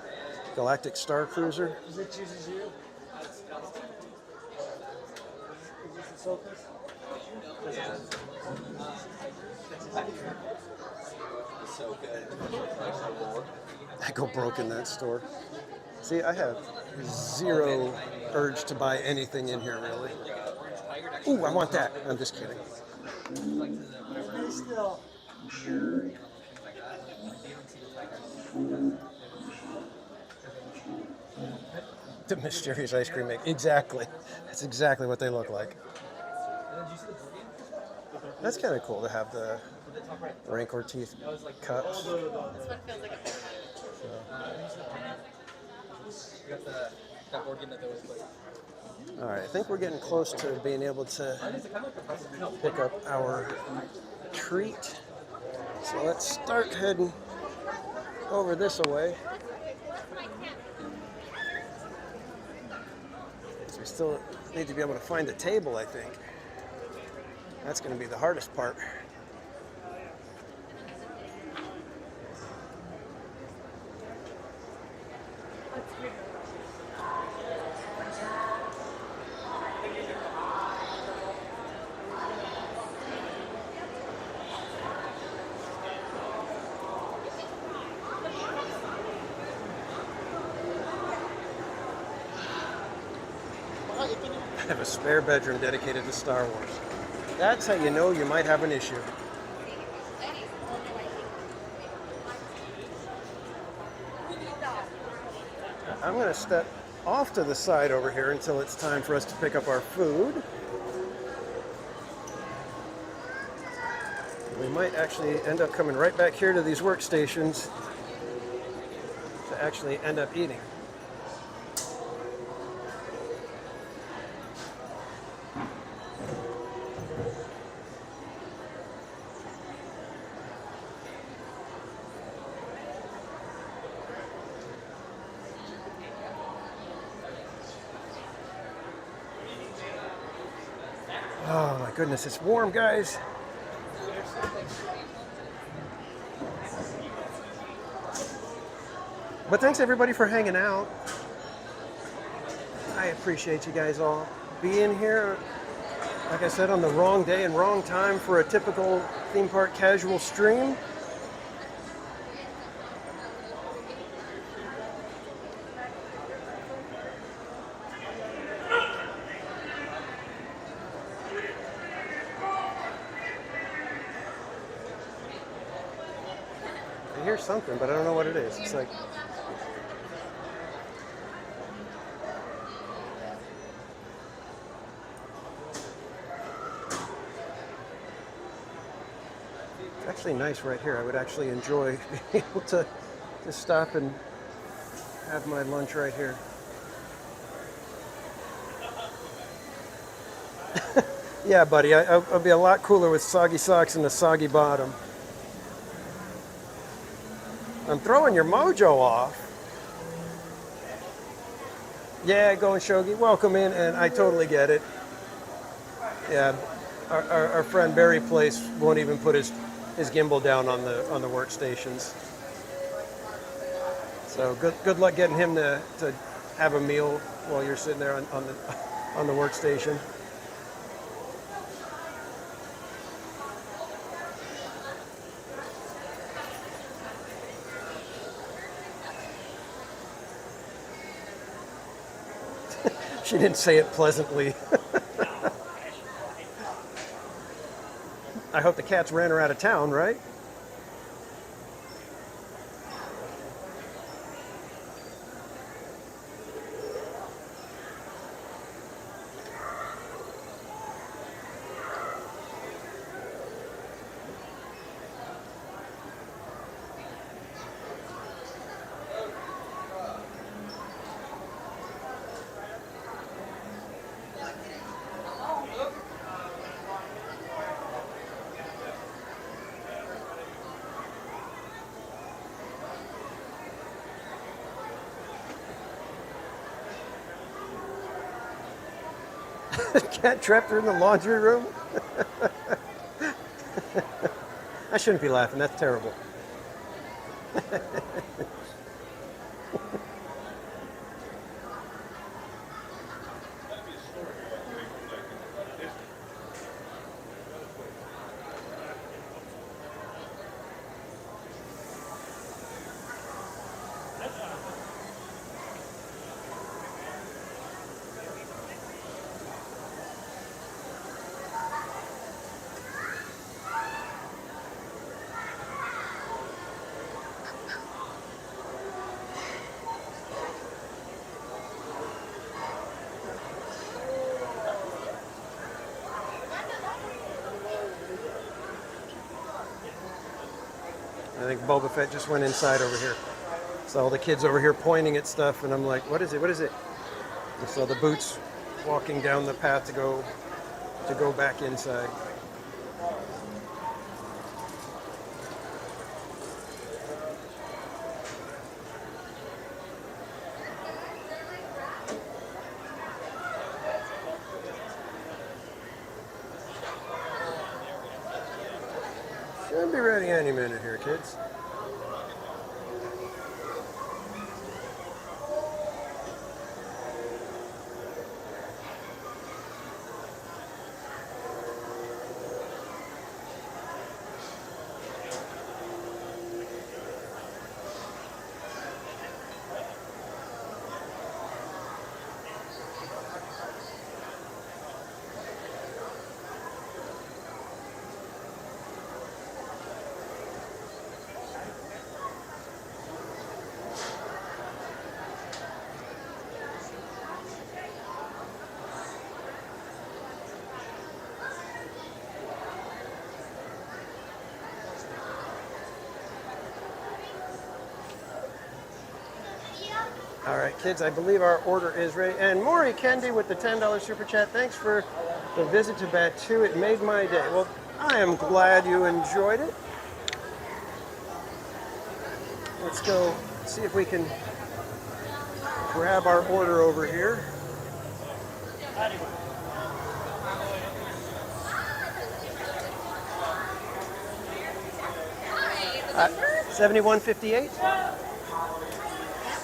Galactic Star Cruiser. Is it chooses you? Is this I go broke in that store. See, I have zero urge to buy anything in here, really. Ooh, I want that. I'm just kidding. The mysterious ice cream maker. Exactly. That's exactly what they look like. That's kind of cool to have the Rancor teeth cups. This one feels like a big All right, I think we're getting close to being able to pick up our treat. So let's start heading over this way. So we still need to be able to find a table, I think. That's going to be the hardest part. I have a spare bedroom dedicated to Star Wars. That's how you know you might have an issue. I'm going to step off to the side over here until it's time for us to pick up our food. We might actually end up coming right back here to these workstations to actually end up eating. Oh my goodness, it's warm, guys. But thanks everybody for hanging out. I appreciate you guys all being here. Like I said, on the wrong day and wrong time for a typical theme park casual stream. I hear something, but I don't know what it is. It's like... It's actually nice right here. I would actually enjoy being able to stop and have my lunch right here. Yeah, buddy, I'll be a lot cooler with soggy socks and a soggy bottom. I'm throwing your mojo off. Yeah, going Shogi, welcome in, and I totally get it. Yeah, our friend Barry Place won't even put his gimbal down on the workstations. So good luck getting him to have a meal while you're sitting there on the workstation. She didn't say it pleasantly. I hope the cats ran her out of town, right? Cat trapped her in the laundry room? I shouldn't be laughing, that's terrible. I think Boba Fett just went inside over here. Saw all the kids over here pointing at stuff, and I'm like, what is it? What is it? I saw the boots walking down the path to go back inside. Should be ready any minute here, kids. All right, kids, I believe our order is ready. And Maury Kendi with the $10 super chat. Thanks for the visit to Batu. It made my day. Well, I am glad you enjoyed it. Let's go see if we can grab our order over here. 7158.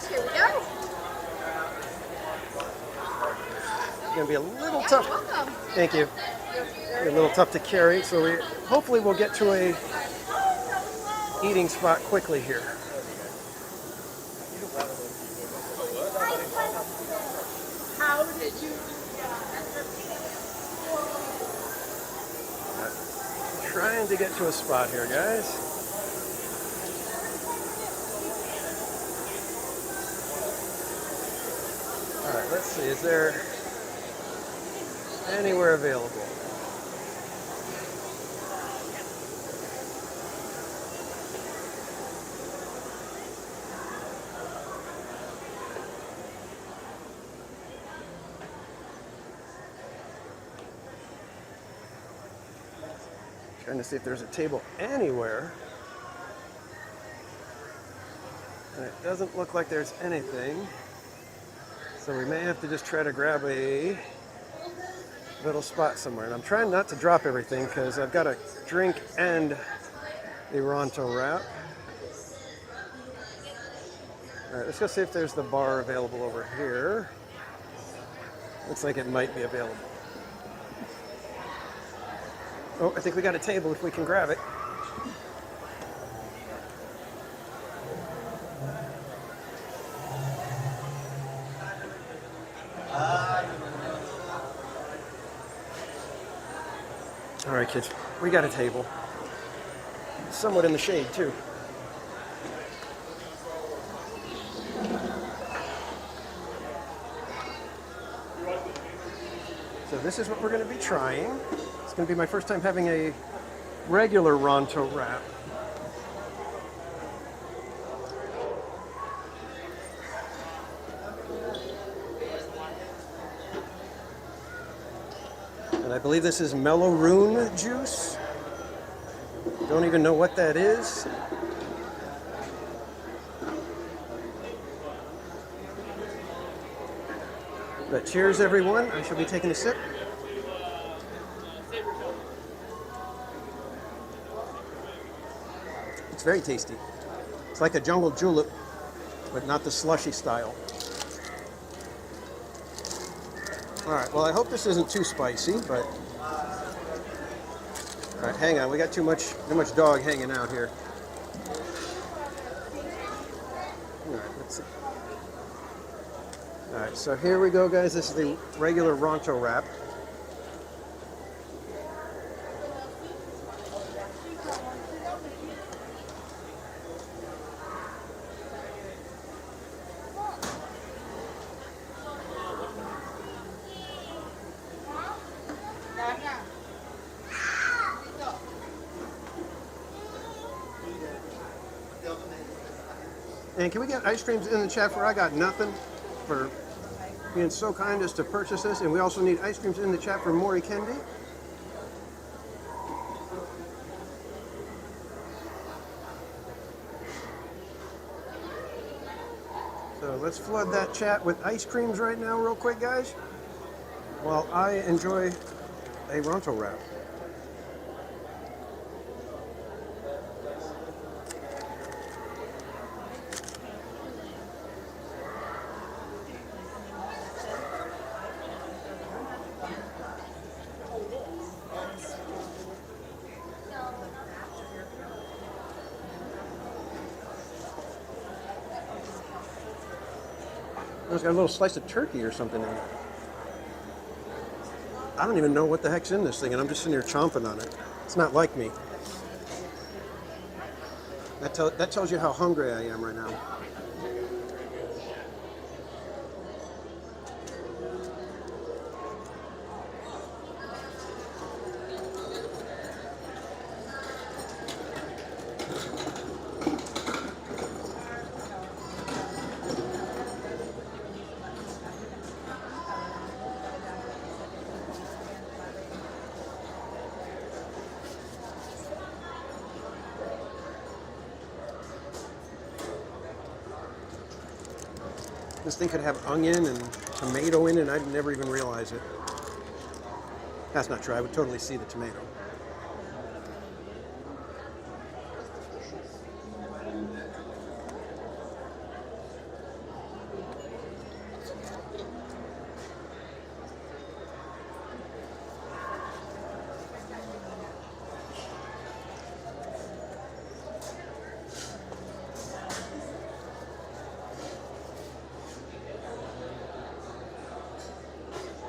Here we go. It's gonna be a little tough. Welcome. Thank you. A little tough to carry, so we hopefully we'll get to a eating spot quickly here. How did you? Trying to get to a spot here, guys. All right, let's see. Is there anywhere available? Trying to see if there's a table anywhere. And it doesn't look like there's anything. So we may have to just try to grab a little spot somewhere. And I'm trying not to drop everything because I've got a drink and a Ronto wrap. All right, let's go see if there's the bar available over here. Looks like it might be available. Oh, I think we got a table if we can grab it. All right, kids, we got a table. Somewhat in the shade, too. So this is what we're going to be trying. It's going to be my first time having a regular Ronto wrap. And I believe this is Mellow Rune juice. Don't even know what that is. But cheers, everyone. I shall be taking a sip. It's very tasty. It's like a jungle julep, but not the slushy style. All right, well, I hope this isn't too spicy, but... All right, hang on. We got too much dog hanging out here. All right, let's see. All right, so here we go, guys. This is the regular Ronto wrap. And can we get ice creams in the chat for I got nothing for being so kind as to purchase this? And we also need ice creams in the chat for Maury Kendi. So let's flood that chat with ice creams right now real quick, guys, while I enjoy a Ronto wrap. It's got a little slice of turkey or something in it. I don't even know what the heck's in this thing, and I'm just sitting here chomping on it. It's not like me. That tells you how hungry I am right now. This thing could have onion and tomato in it, and I'd never even realize it. That's not true. I would totally see the tomato.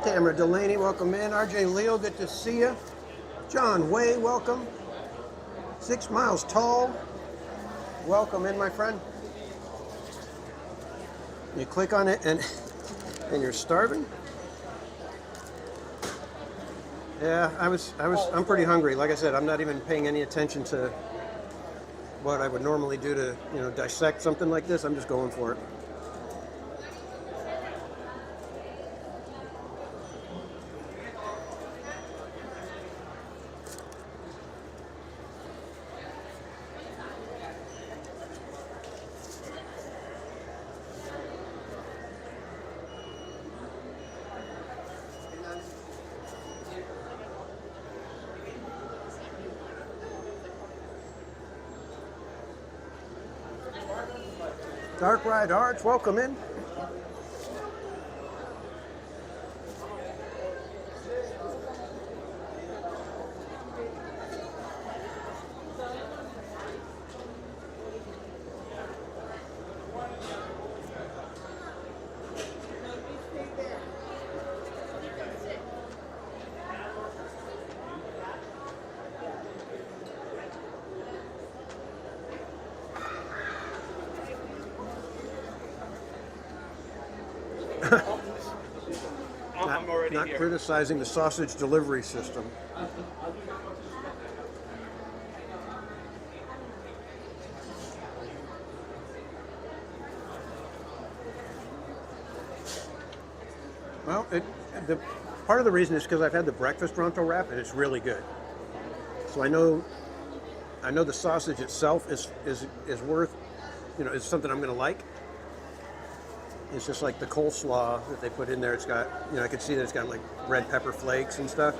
Tamara Delaney, welcome in. RJ Leo, good to see you. John Way, welcome. 6 Miles Tall, welcome in, my friend. You click on it and you're starving. Yeah, I'm pretty hungry. Like I said, I'm not even paying any attention to what I would normally do to, dissect something like this. I'm just going for it. Dark Ride Arch, welcome in. I'm already Not here. criticizing the sausage delivery system. Well, part of the reason is because I've had the breakfast Ronto wrap and it's really good. So I know the sausage itself is worth, is something I'm going to like. It's just like the coleslaw that they put in there. It's got, I could see that it's got like red pepper flakes and stuff.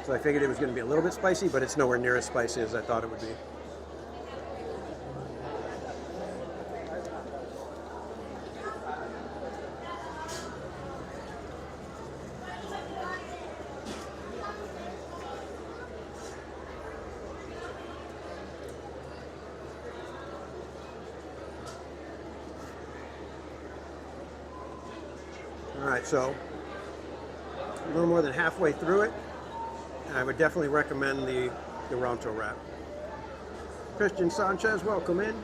So I figured it was going to be a little bit spicy, but it's nowhere near as spicy as I thought it would be. All right, so a little more than halfway through it. I would definitely recommend the Ronto wrap. Christian Sanchez, welcome in.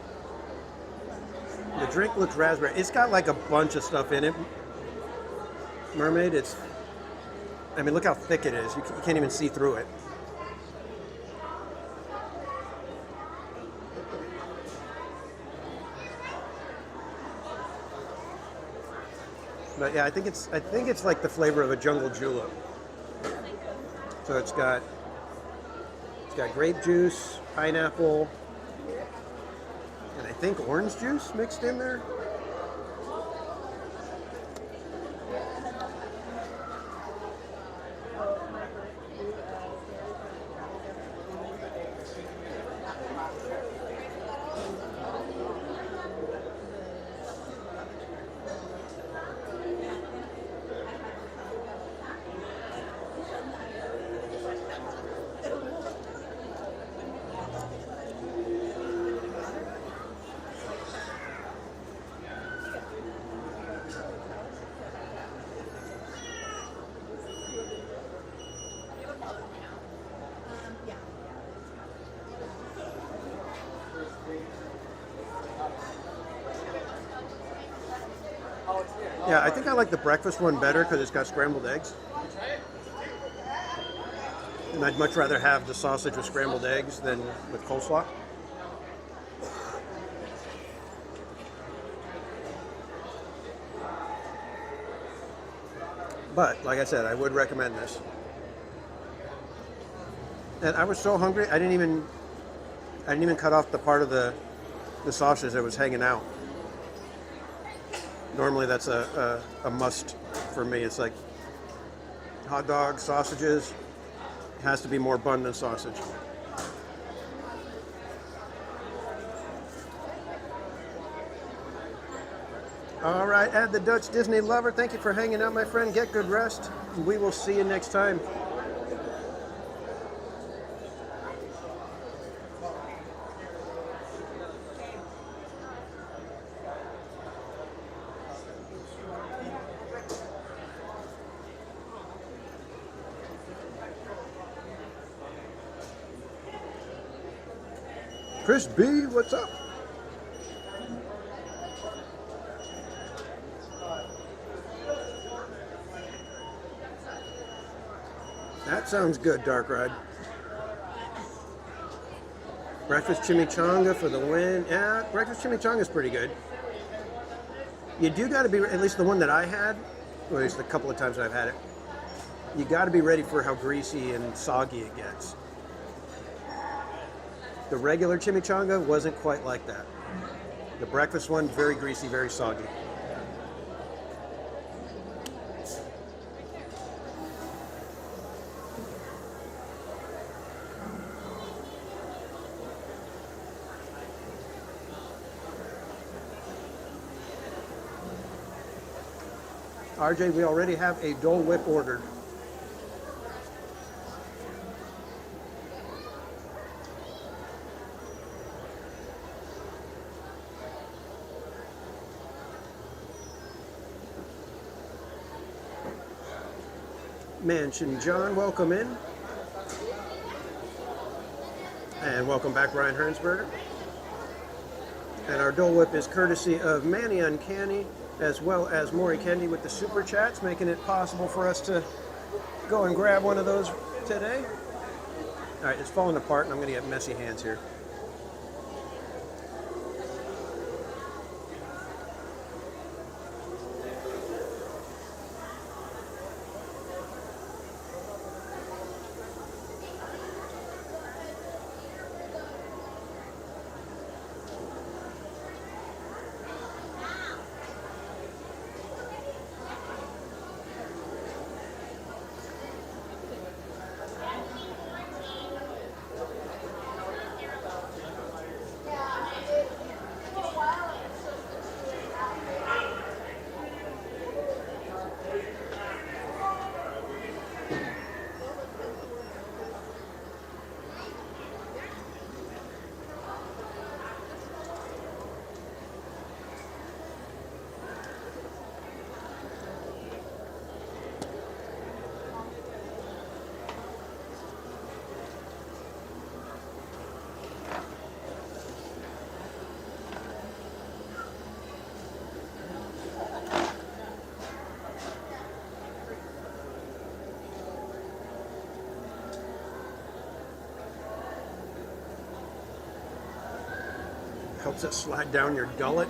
The drink looks raspberry. It's got like a bunch of stuff in it. Mermaid, look how thick it is. You can't even see through it. But yeah, I think it's like the flavor of a jungle julep. So it's got grape juice, pineapple, and I think orange juice mixed in there. Yeah, I think I like the breakfast one better because it's got scrambled eggs. And I'd much rather have the sausage with scrambled eggs than with coleslaw. But, like I said, I would recommend this. And I was so hungry, I didn't even cut off the part of the sausage that was hanging out. Normally that's a must for me. It's like hot dogs, sausages. It has to be more bun than sausage. All right, Add the Dutch Disney Lover, thank you for hanging out, my friend. Get good rest. We will see you next time. Chris B, what's up? That sounds good, Dark Ride. Breakfast chimichanga for the win. Yeah, breakfast chimichanga is pretty good. You do got to be, at least the one that I had, or at least a couple of times I've had it, you got to be ready for how greasy and soggy it gets. The regular chimichanga wasn't quite like that. The breakfast one, very greasy, very soggy. RJ, we already have a Dole Whip ordered. Mansion John, welcome in. And welcome back, Ryan Hernsberger. And our Dole Whip is courtesy of Manny Uncanny, as well as Maury Kendi with the Super Chats, making it possible for us to go and grab one of those today. All right, it's falling apart, and I'm going to get messy hands here. Helps it slide down your gullet.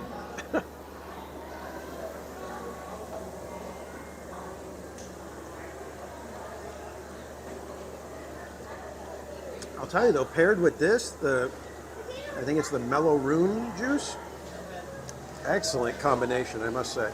I'll tell you though, paired with this, I think it's the Mellow Rune juice. Excellent combination, I must say.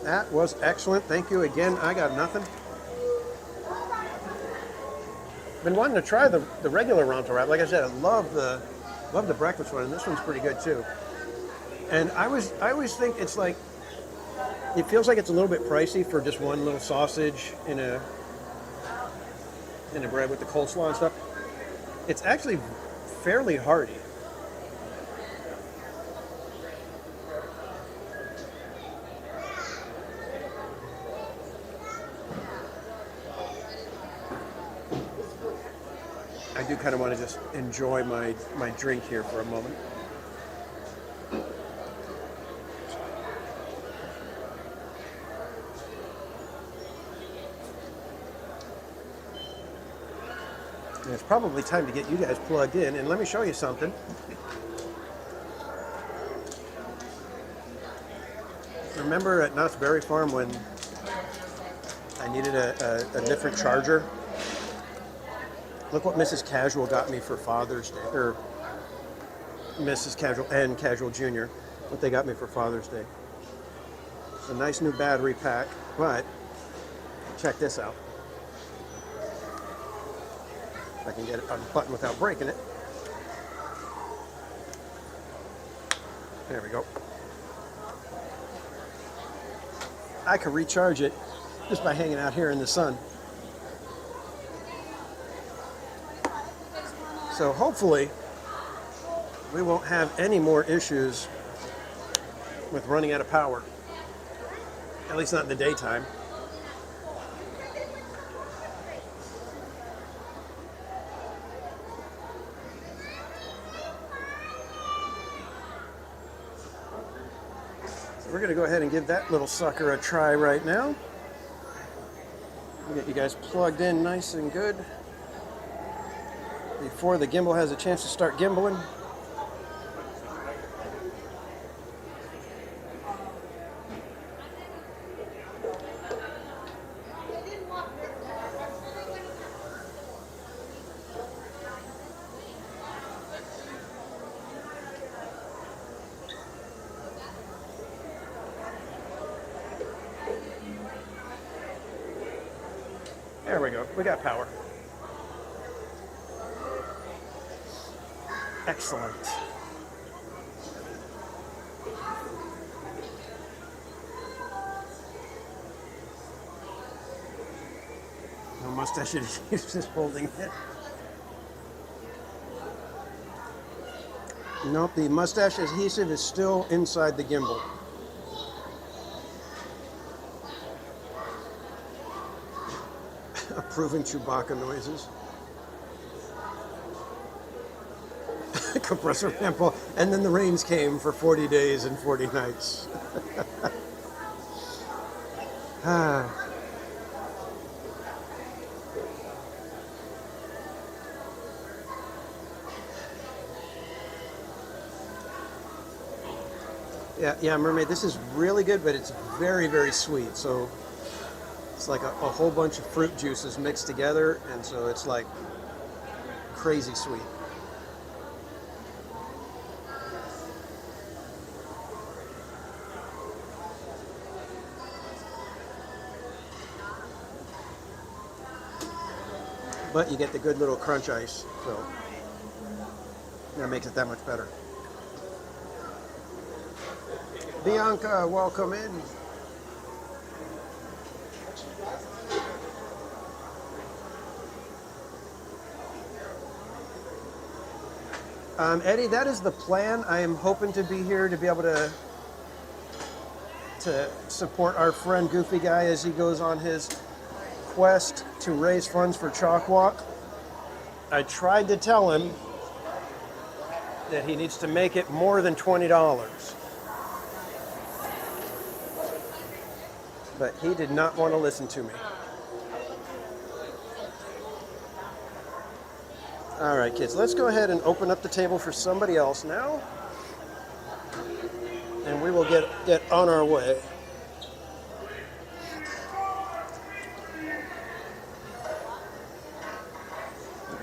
That was excellent. Thank you again. I got nothing. Been wanting to try the regular Ronto wrap. Like I said, I love the breakfast one, and this one's pretty good too. And I always think it's like, it feels like it's a little bit pricey for just one little sausage in a bread with the coleslaw and stuff. It's actually fairly hearty. kind of want to just enjoy my drink here for a moment. And it's probably time to get you guys plugged in, and let me show you something. Remember at Knott's Berry Farm when I needed a different charger? Look what Mrs. Casual got me for Father's Day, or Mrs. Casual and Casual Jr., what they got me for Father's Day. It's a nice new battery pack, but check this out. If I can get it on the button without breaking it. There we go. I could recharge it just by hanging out here in the sun. So hopefully we won't have any more issues with running out of power, at least not in the daytime. So we're going to go ahead and give that little sucker a try right now. We'll get you guys plugged in nice and good before the gimbal has a chance to start gimbaling. There we go. We got power. Excellent. No mustache adhesive is holding it. Nope, the mustache adhesive is still inside the gimbal. Approving Chewbacca noises. Compressor sample, and then the rains came for 40 days and 40 nights. Yeah, Mermaid, this is really good, but it's very, very sweet. So it's like a whole bunch of fruit juices mixed together, and so it's like crazy sweet. But you get the good little crunch ice, so that makes it that much better. Bianca, welcome in. Eddie, that is the plan. I am hoping to be here to be able to support our friend Goofy Guy as he goes on his quest to raise funds for Chalk Walk. I tried to tell him that he needs to make it more than $20. But he did not want to listen to me. All right, kids, let's go ahead and open up the table for somebody else now. And we will get on our way.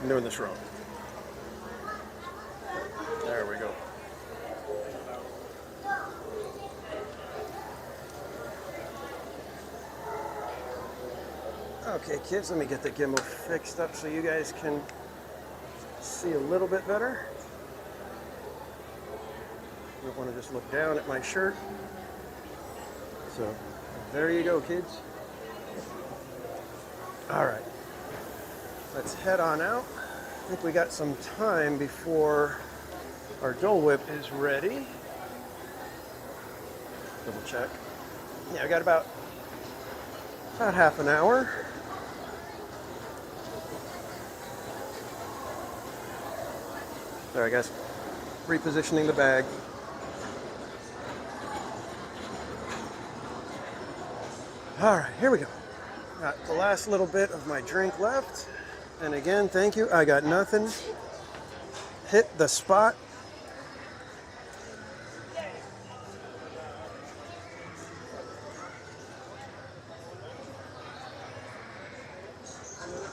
I'm doing this wrong. There we go. Okay, kids, let me get the gimbal fixed up so you guys can see a little bit better. You want to just look down at my shirt. So, there you go, kids. All right. Let's head on out. I think we got some time before our Dole Whip is ready. Double check. Yeah, I got about half an hour. There, I guess. Repositioning the bag. All right, here we go. Got the last little bit of my drink left. And again, thank you. I got nothing. Hit the spot.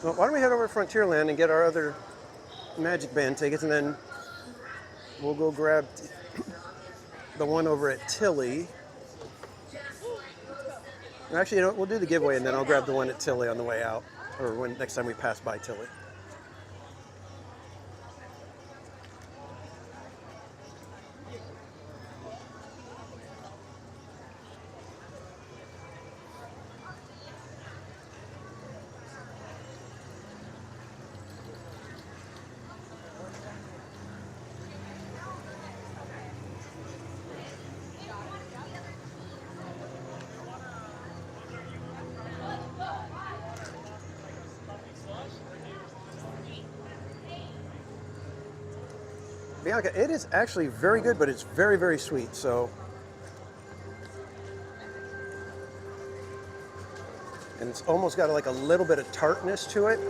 Well, why don't we head over to Frontierland and get our other Magic Band tickets, and then we'll go grab the one over at Tilly. Actually, you know, we'll do the giveaway, and then I'll grab the one at Tilly on the way out, or when next time we pass by Tilly. Bianca, it is actually very good, but it's very, very sweet, so. And it's almost got like a little bit of tartness to it.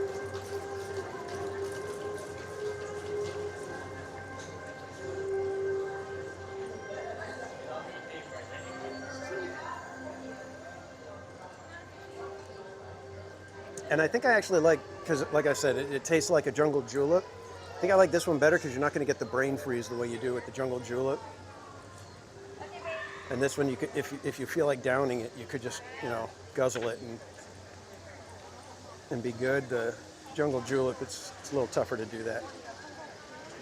And I think I actually like, because like I said, it tastes like a jungle julep. I think I like this one better because you're not going to get the brain freeze the way you do with the jungle julep. And this one, you could, if you feel like downing it, you could just, you know, guzzle it and be good. The jungle julep, it's a little tougher to do that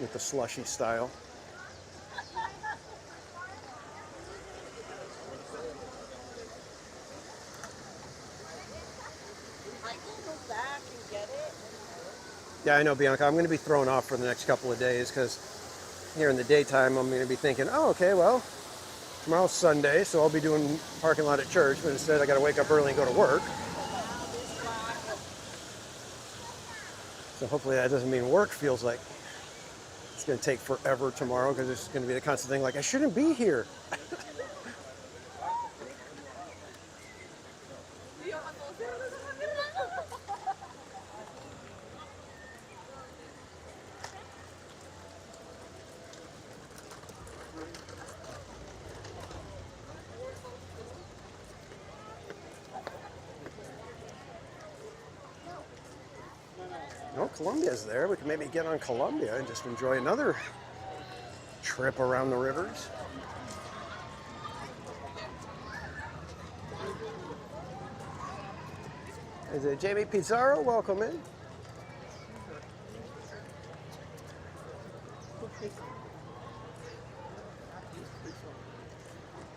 with the slushy style. Yeah, I know, Bianca. I'm going to be thrown off for the next couple of days because here in the daytime, I'm going to be thinking, oh, okay, well, tomorrow's Sunday, so I'll be doing parking lot at church, but instead I got to wake up early and go to work. So hopefully that doesn't mean work feels like it's going to take forever tomorrow, because it's going to be the constant thing like, I shouldn't be here. No, Columbia's there. We can maybe get on Columbia and just enjoy another trip around the rivers. Is it Jamie Pizarro? Welcome in.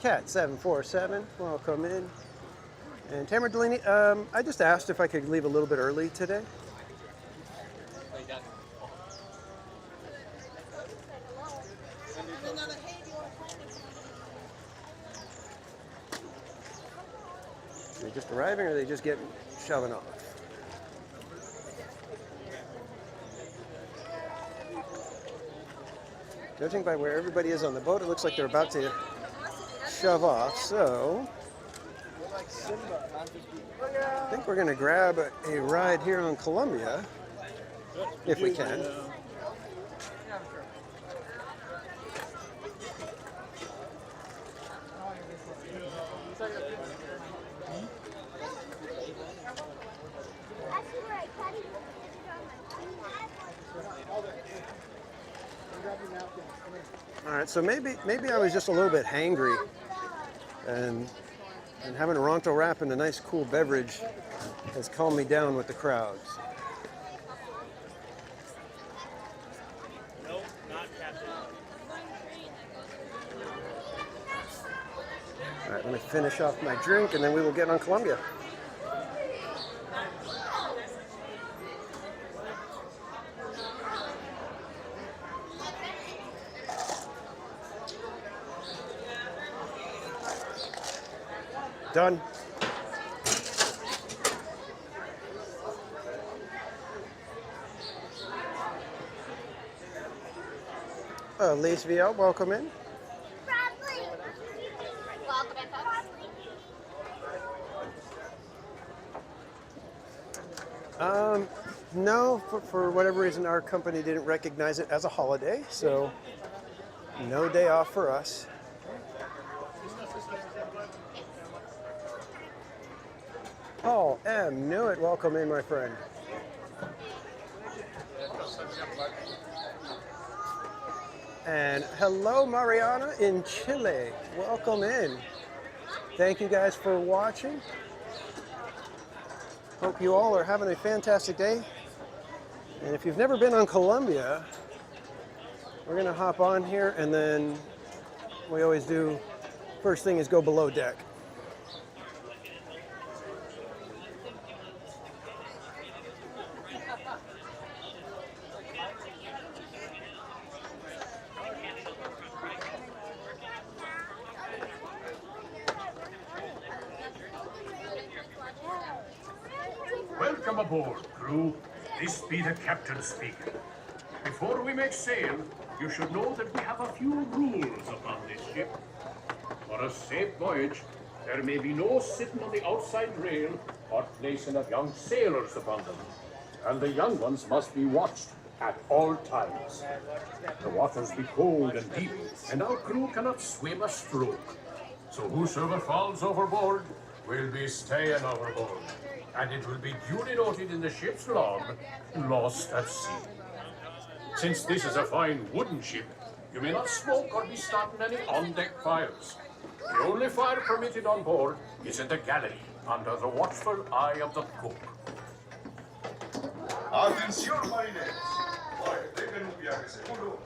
Cat 747, welcome in. And Tamara Delaney, I just asked if I could leave a little bit early today. Are they just arriving, or are they just getting shoving off? Judging by where everybody is on the boat, it looks like they're about to shove off, so I think we're going to grab a ride here on Columbia, if we can. All right, so maybe I was just a little bit hangry, and having a Ronto wrap and a nice cool beverage has calmed me down with the crowds. Nope, not Captain. All right, let me finish off my drink, and then we will get on Columbia. Done. Elise VL, welcome in. No, for whatever reason, our company didn't recognize it as a holiday, so no day off for us. Paul M. Knew welcome in, my friend. And hello, Mariana in Chile. Welcome in. Thank you guys for watching. Hope you all are having a fantastic day. And if you've never been on Colombia, we're gonna hop on here, and then we always do, first thing is go below deck. Welcome aboard, crew. This be the captain speaking. Before we make sail, you should know that we have a few rules upon this ship. For a safe voyage, there may be no sitting on the outside rail or placing of young sailors upon them. And the young ones must be watched at all times. The waters be cold and deep, and our crew cannot swim a stroke. So whosoever falls overboard will be staying overboard. And it will be duly noted in the ship's log, lost at sea. Since this is a fine wooden ship, you may not smoke or be starting any on-deck fires. The only fire permitted on board is in the galley, under the watchful eye of the cook. Atención, marineros. Para que tengan un viaje seguro,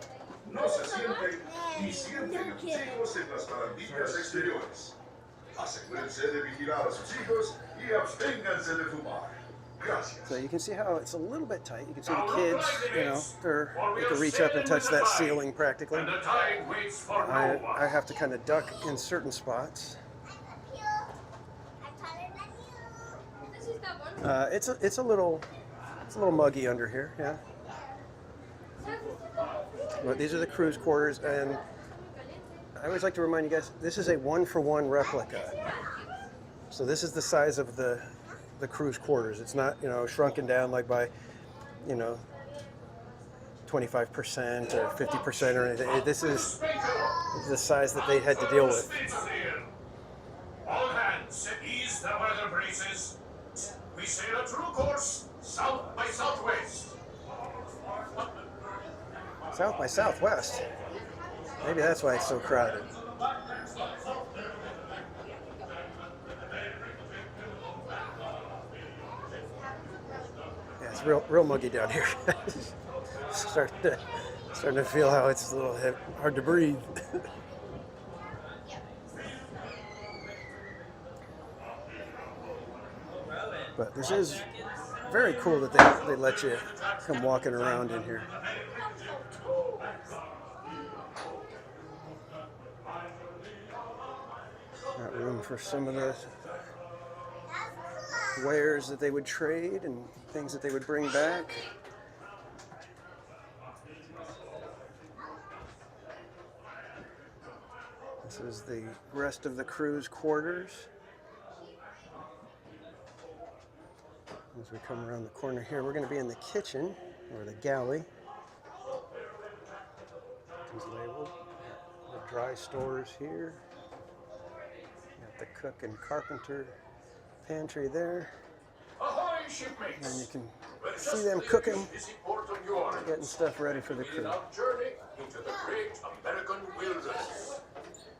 no se sienten y sienten a sus hijos en las barandillas exteriores. Asegúrense de vigilar a sus hijos y absténganse de fumar. Gracias. So you can see how it's a little bit tight. You can see the kids, you know, they can reach up and touch that ceiling practically. I have to kind of duck in certain spots. It's a little muggy under here, yeah. But these are the cruise quarters, and I always like to remind you guys, this is a 1-for-1 replica. So this is the size of the cruise quarters. It's not, you know, shrunken down like by, you know, 25% or 50% or anything. This is the size that they had to deal with. All hands, ease the weather braces. We sail a true course, south by southwest. South by southwest. Maybe that's why it's so crowded. Yeah, it's real muggy down here. starting to feel how it's a little hard to breathe. But this is very cool that they let you come walking around in here. Got room for some of the wares that they would trade and things that they would bring back. This is the rest of the cruise quarters. As we come around the corner here, we're going to be in the kitchen, or the galley. It's labeled. The dry stores here. Got the cook and carpenter pantry there. And you can see them cooking, getting stuff ready for the crew.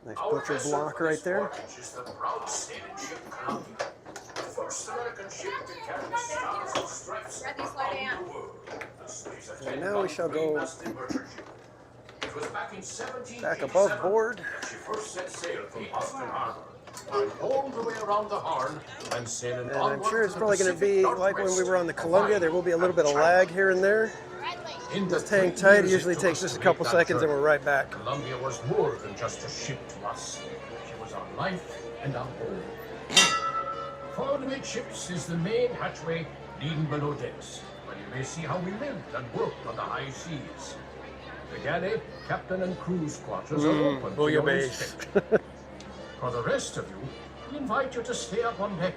Nice butcher block right there. And now we shall go back above board. And I'm sure it's probably going to be like when we were on the Columbia. There will be a little bit of lag here and there. Just hang tight. It usually takes just a couple seconds and we're right back. Columbia was more than just a ship to us. She was our life and our home. Forward amidships is the main hatchway leading below decks, where you may see how we lived and worked on the high seas. The galley, captain, and crew's quarters are open for your inspection. For the rest of you, we invite you to stay up on deck,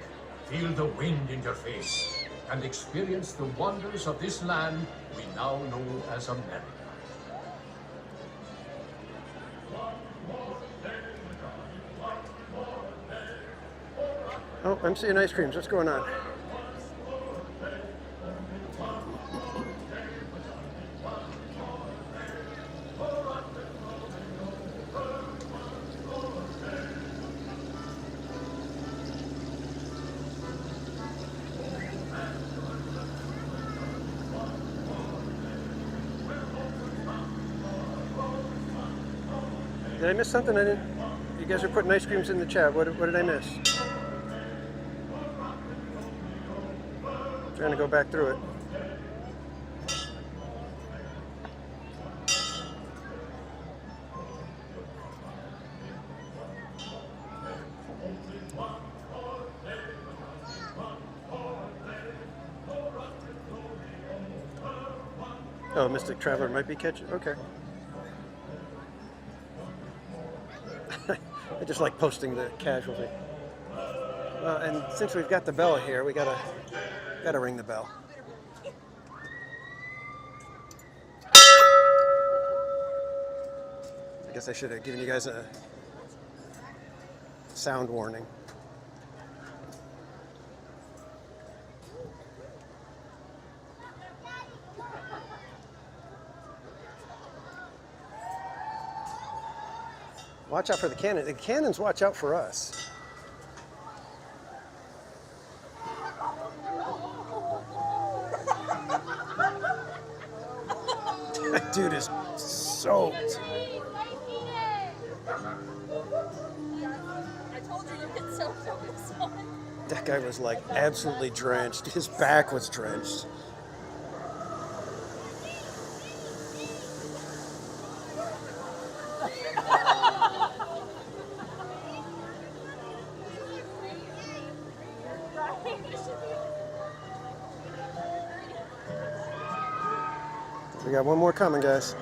feel the wind in your face, and experience the wonders of this land we now know as America. Oh, I'm seeing ice creams. What's going on? Did I miss something? I didn't. You guys are putting ice creams in the chat. What did I miss? Trying to go back through it. Oh, Mystic Traveler might be catching. Okay. I just like posting the casualty. Well, and since we've got the bell here, we gotta ring the bell. I guess I should have given you guys a sound warning. Watch out for the cannon. The cannons watch out for us. That dude is soaked. I told you you get soaked on this one. That guy was like absolutely drenched. His back was drenched. We got one more coming, guys.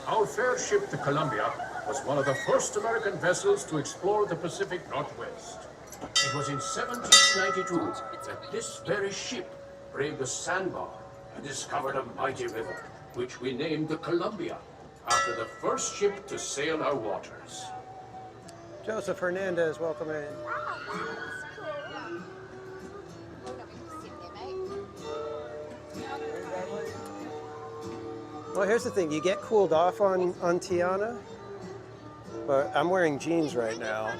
Our fair ship, the Columbia, was one of the first American vessels to explore the Pacific Northwest. It was in 1792 that this very ship braved the sandbar and discovered a mighty river, which we named the Columbia, after the first ship to sail our waters. Joseph Hernandez, welcome in. Well, here's the thing. You get cooled off on Tiana, but I'm wearing jeans right now,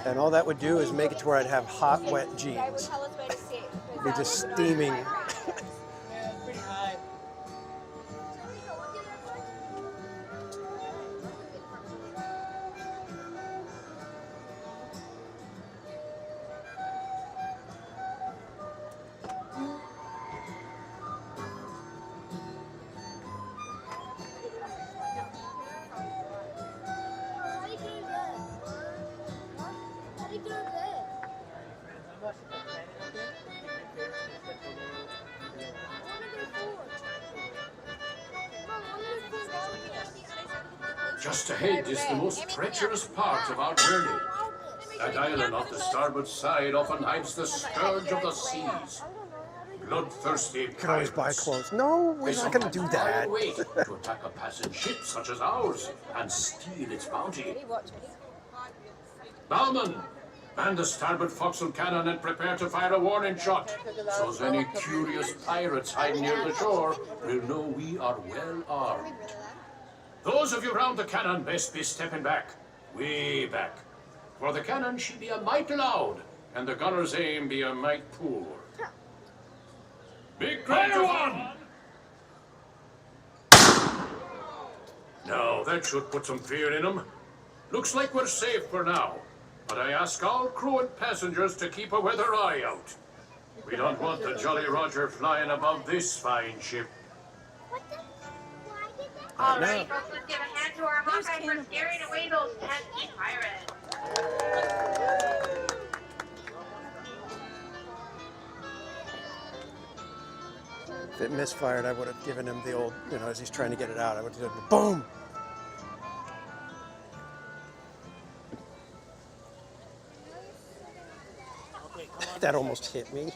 and all that would do is make it to where I'd have hot, wet jeans. Be just steaming. Just ahead is the most treacherous part of our journey. That island off the starboard side often hides the scourge of the seas. Bloodthirsty pirates. Can always buy clothes. No, we're not going to do that. Wait to attack a passing ship such as ours and steal its bounty. Bowman, man the starboard forecastle cannon and prepare to fire a warning shot, so as any curious pirates hiding near the shore will know we are well armed. Those of you round the cannon best be stepping back, way back. For the cannon she be a mite loud, and the gunner's aim be a mite poor. Big clear one! Now, that should put some fear in them. Looks like we're safe for now, but I ask all crew and passengers to keep a weather eye out. We don't want the Jolly Roger flying above this fine ship. All right, folks, let's give a hand to our Hawkeye for scaring away those pesky pirates. If it misfired, I would have given him the old, you know, as he's trying to get it out, I would have done boom. That almost hit me.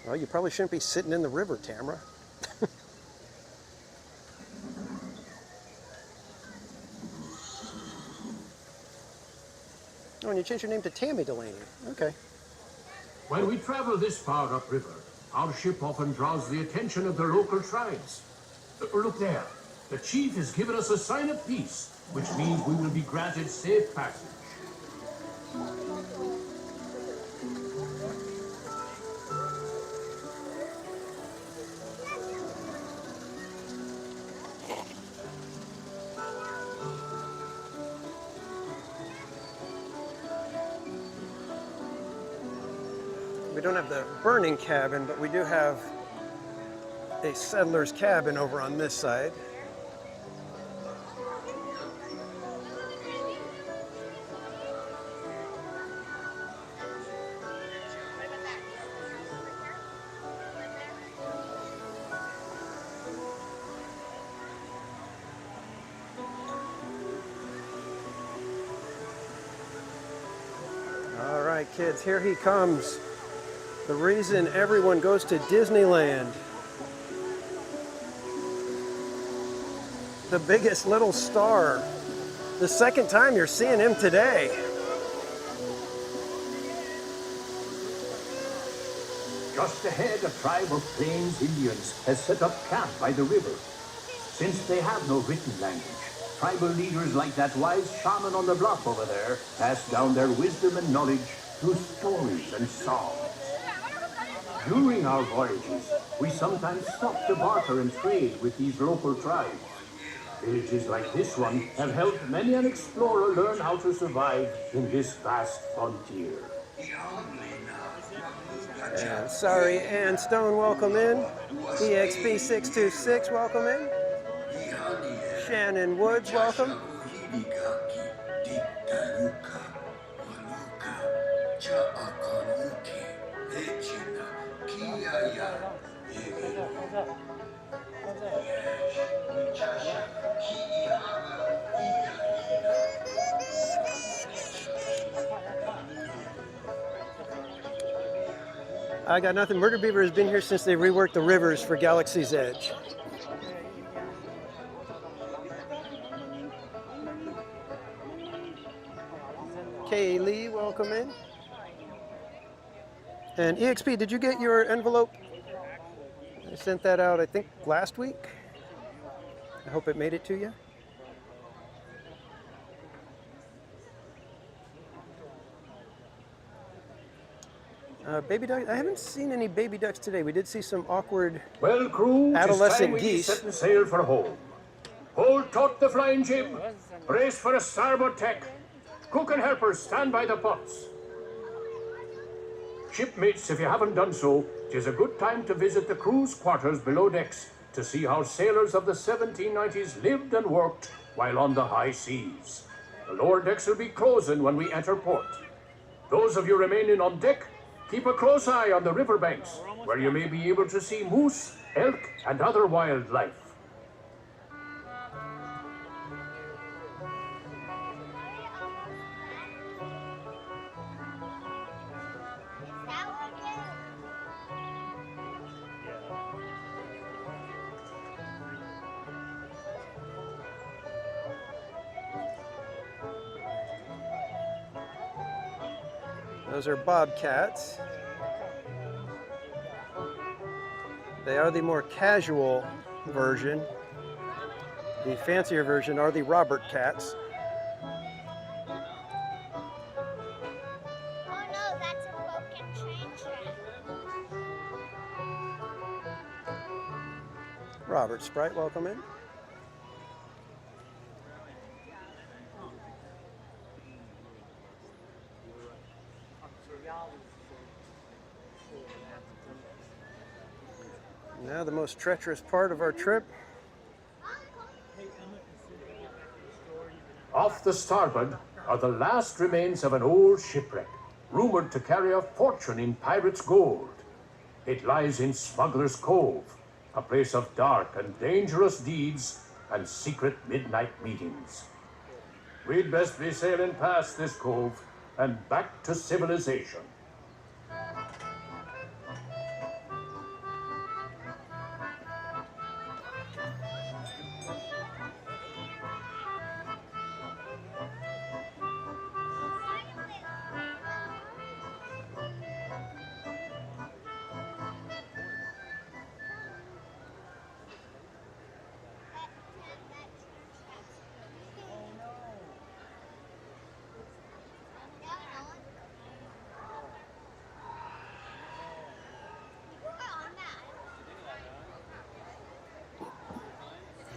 Well, you probably shouldn't be sitting in the river, Tamara. Oh, and you changed your name to Tammy Delaney. Okay. When we travel this far upriver, our ship often draws the attention of the local tribes. Look there. The chief has given us a sign of peace, which means we will be granted safe passage. We don't have the burning cabin, but we do have a settler's cabin over on this side. All right, kids, here he comes. The reason everyone goes to Disneyland. The biggest little star. The second time you're seeing him today. Just ahead, a tribe of Plains Indians has set up camp by the river. Since they have no written language, tribal leaders like that wise shaman on the bluff over there pass down their wisdom and knowledge through stories and songs. During our voyages, we sometimes stop to barter and trade with these local tribes. Villages like this one have helped many an explorer learn how to survive in this vast frontier. And sorry, Ann Stone, welcome in. EXP626, welcome in. Shannon Woods, welcome. I got nothing. Murder Beaver has been here since they reworked the rivers for Galaxy's Edge. Kaylee, welcome in. And EXP, did you get your envelope? I sent that out, I think, last week. I hope it made it to you. Baby duck, I haven't seen any baby ducks today. We did see some awkward crew, adolescent we geese. Set sail for home. Hold taut the flying jib. Brace for a starboard tack. Cook and helpers stand by the pots. Shipmates, if you haven't done so, it is a good time to visit the crew's quarters below decks to see how sailors of the 1790s lived and worked while on the high seas. The lower decks will be closing when we enter port. Those of you remaining on deck, keep a close eye on the riverbanks, where you may be able to see moose, elk, and other wildlife. Those are bobcats. They are the more casual version. The fancier version are the Robert cats. Oh no, that's a broken train track. Robert Sprite, welcome in. Now the most treacherous part of our trip. Off the starboard are the last remains of an old shipwreck. rumored to carry a fortune in pirates' gold. It lies in Smuggler's Cove, a place of dark and dangerous deeds and secret midnight meetings. We'd best be sailing past this cove and back to civilization.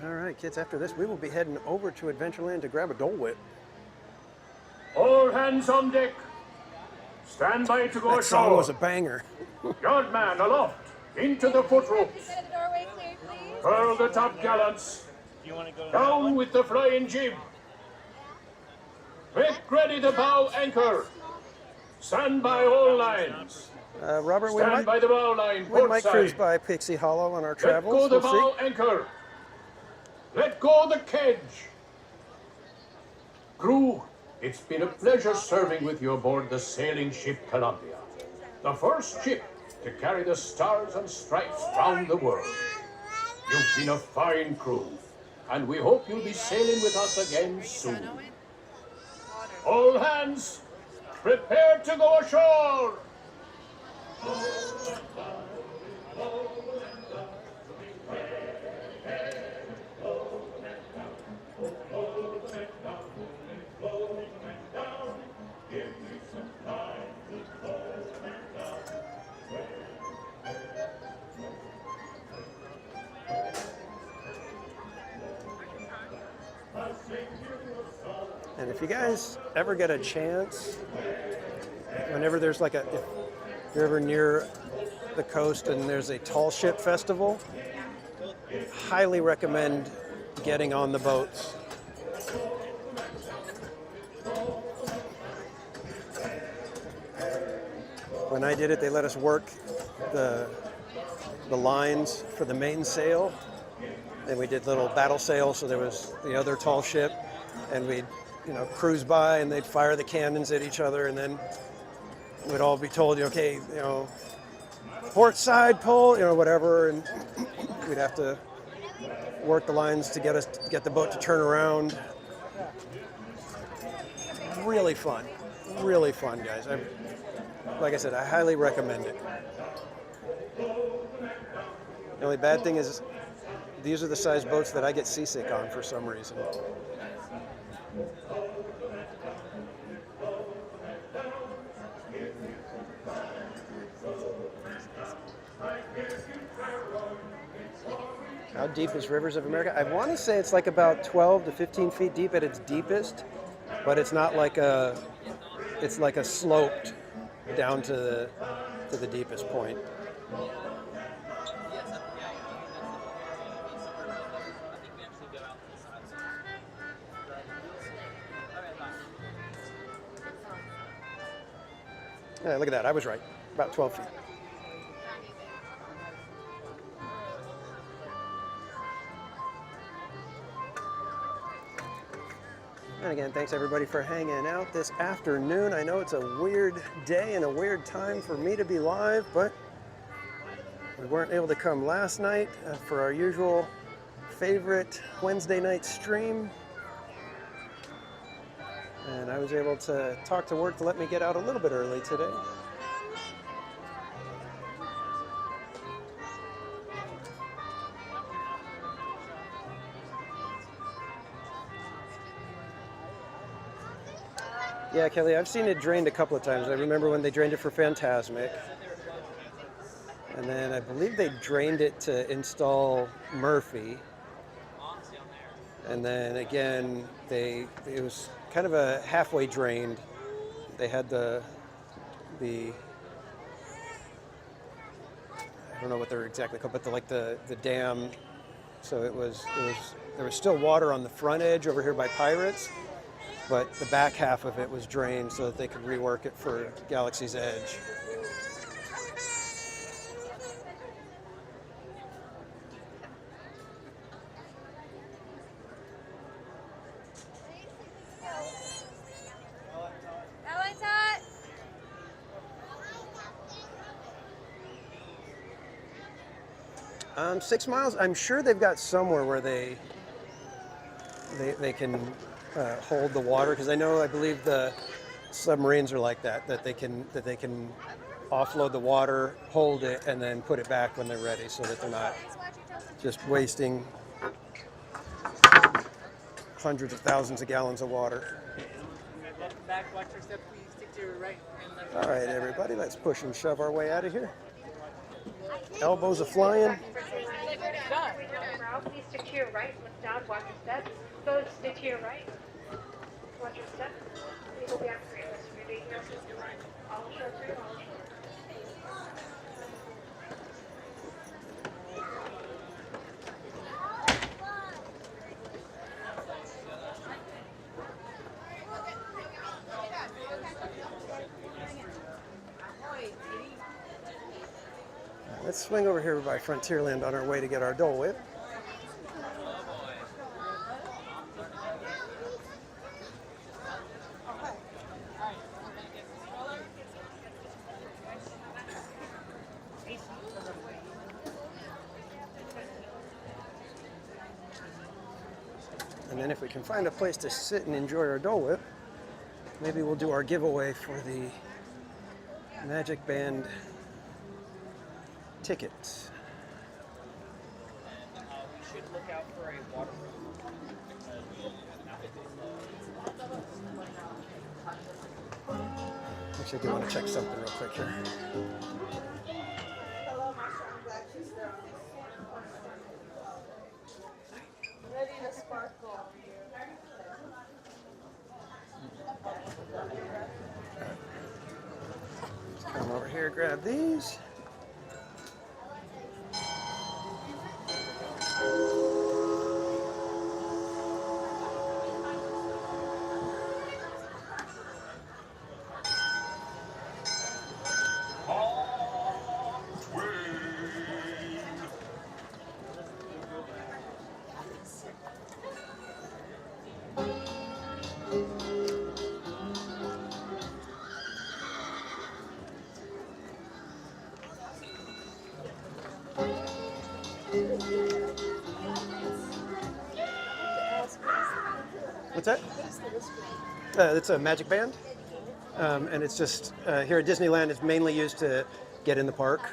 All right, kids, after this, we will be heading over to Adventureland to grab a Dole Whip. All hands on deck. Stand by to go That song ashore. was a banger. Yardman aloft, into the foot ropes. Doorway clear, please. Furl the top gallants. Down with the flying jib. Make ready the bow anchor. Stand by all lines. Robert, we Stand by the bow line, might port cruise side. by Pixie Hollow on our Let travels. go the We'll bow see. anchor. Let go the kedge. Crew, it's been a pleasure serving with you aboard the sailing ship Columbia, the first ship to carry the stars and stripes round the world. You've been a fine crew, and we hope you'll be sailing with us again soon. All hands, prepare to go ashore. And if you guys ever get a chance, whenever there's like if you're ever near the coast and there's a tall ship festival, highly recommend getting on the boats. When I did it, they let us work the lines for the mainsail, and we did little battle sails, so there was the other tall ship, and we'd cruise by, and they'd fire the cannons at each other, and then we'd all be told, okay, port side pull, whatever, and we'd have to work the lines to get the boat to turn around. Really fun, guys. Like I said, I highly recommend it. The only bad thing is these are the size boats that I get seasick on for some reason. How deep is Rivers of America? I want to say it's like about 12 to 15 feet deep at its deepest, but it's not like it's like a sloped down to the deepest point. Yeah, look at that. I was right. About 12 feet. And again, thanks everybody for hanging out this afternoon. I know it's a weird day and a weird time for me to be live, but we weren't able to come last night for our usual favorite Wednesday night stream. And I was able to talk to work to let me get out a little bit early today. Yeah, Kelly, I've seen it drained a couple of times. I remember when they drained it for Phantasmic. And then I believe they drained it to install Murphy. And then again, it was kind of a halfway drained. They had the I don't know what they're exactly called, but the dam. So there was still water on the front edge over here by Pirates. but the back half of it was drained so that they could rework it for Galaxy's Edge. Ellen's hot. 6 miles. I'm sure they've got somewhere where they can hold the water, because I believe the submarines are like that they can offload the water, hold it, and then put it back when they're ready, so that they're not just wasting hundreds of thousands of gallons of water. Welcome back. Watch your step. Please stick to your right. All right, everybody, let's push and shove our way out of here. Elbows are flying. Please stick to your right. Lift down. Watch your step. Go stick to your right. Watch your step. We will be on three. Let's read here. All short three. All short. Let's swing over here by Frontierland on our way to get our Dole Whip. And then if we can find a place to sit and enjoy our Dole Whip, maybe we'll do our giveaway for the Magic Band tickets. We should look out for a water Actually, I do want to check something real quick here. Ready to sparkle. Come over here, grab these. What's that? It's a Magic Band, and it's just here at Disneyland. It's mainly used to get in the park.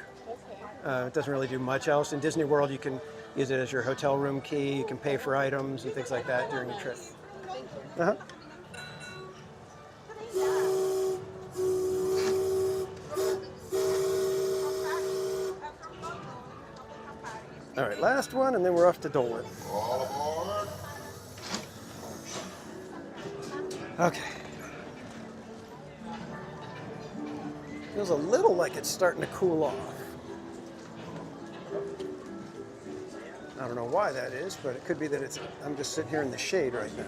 It doesn't really do much else. In Disney World, you can use it as your hotel room key. You can pay for items and things like that during your trip. Uh-huh. All right, last one, and then we're off to Dole Whip. Okay. Feels a little like it's starting to cool off. I don't know why that is, but it could be that I'm just sitting here in the shade right now.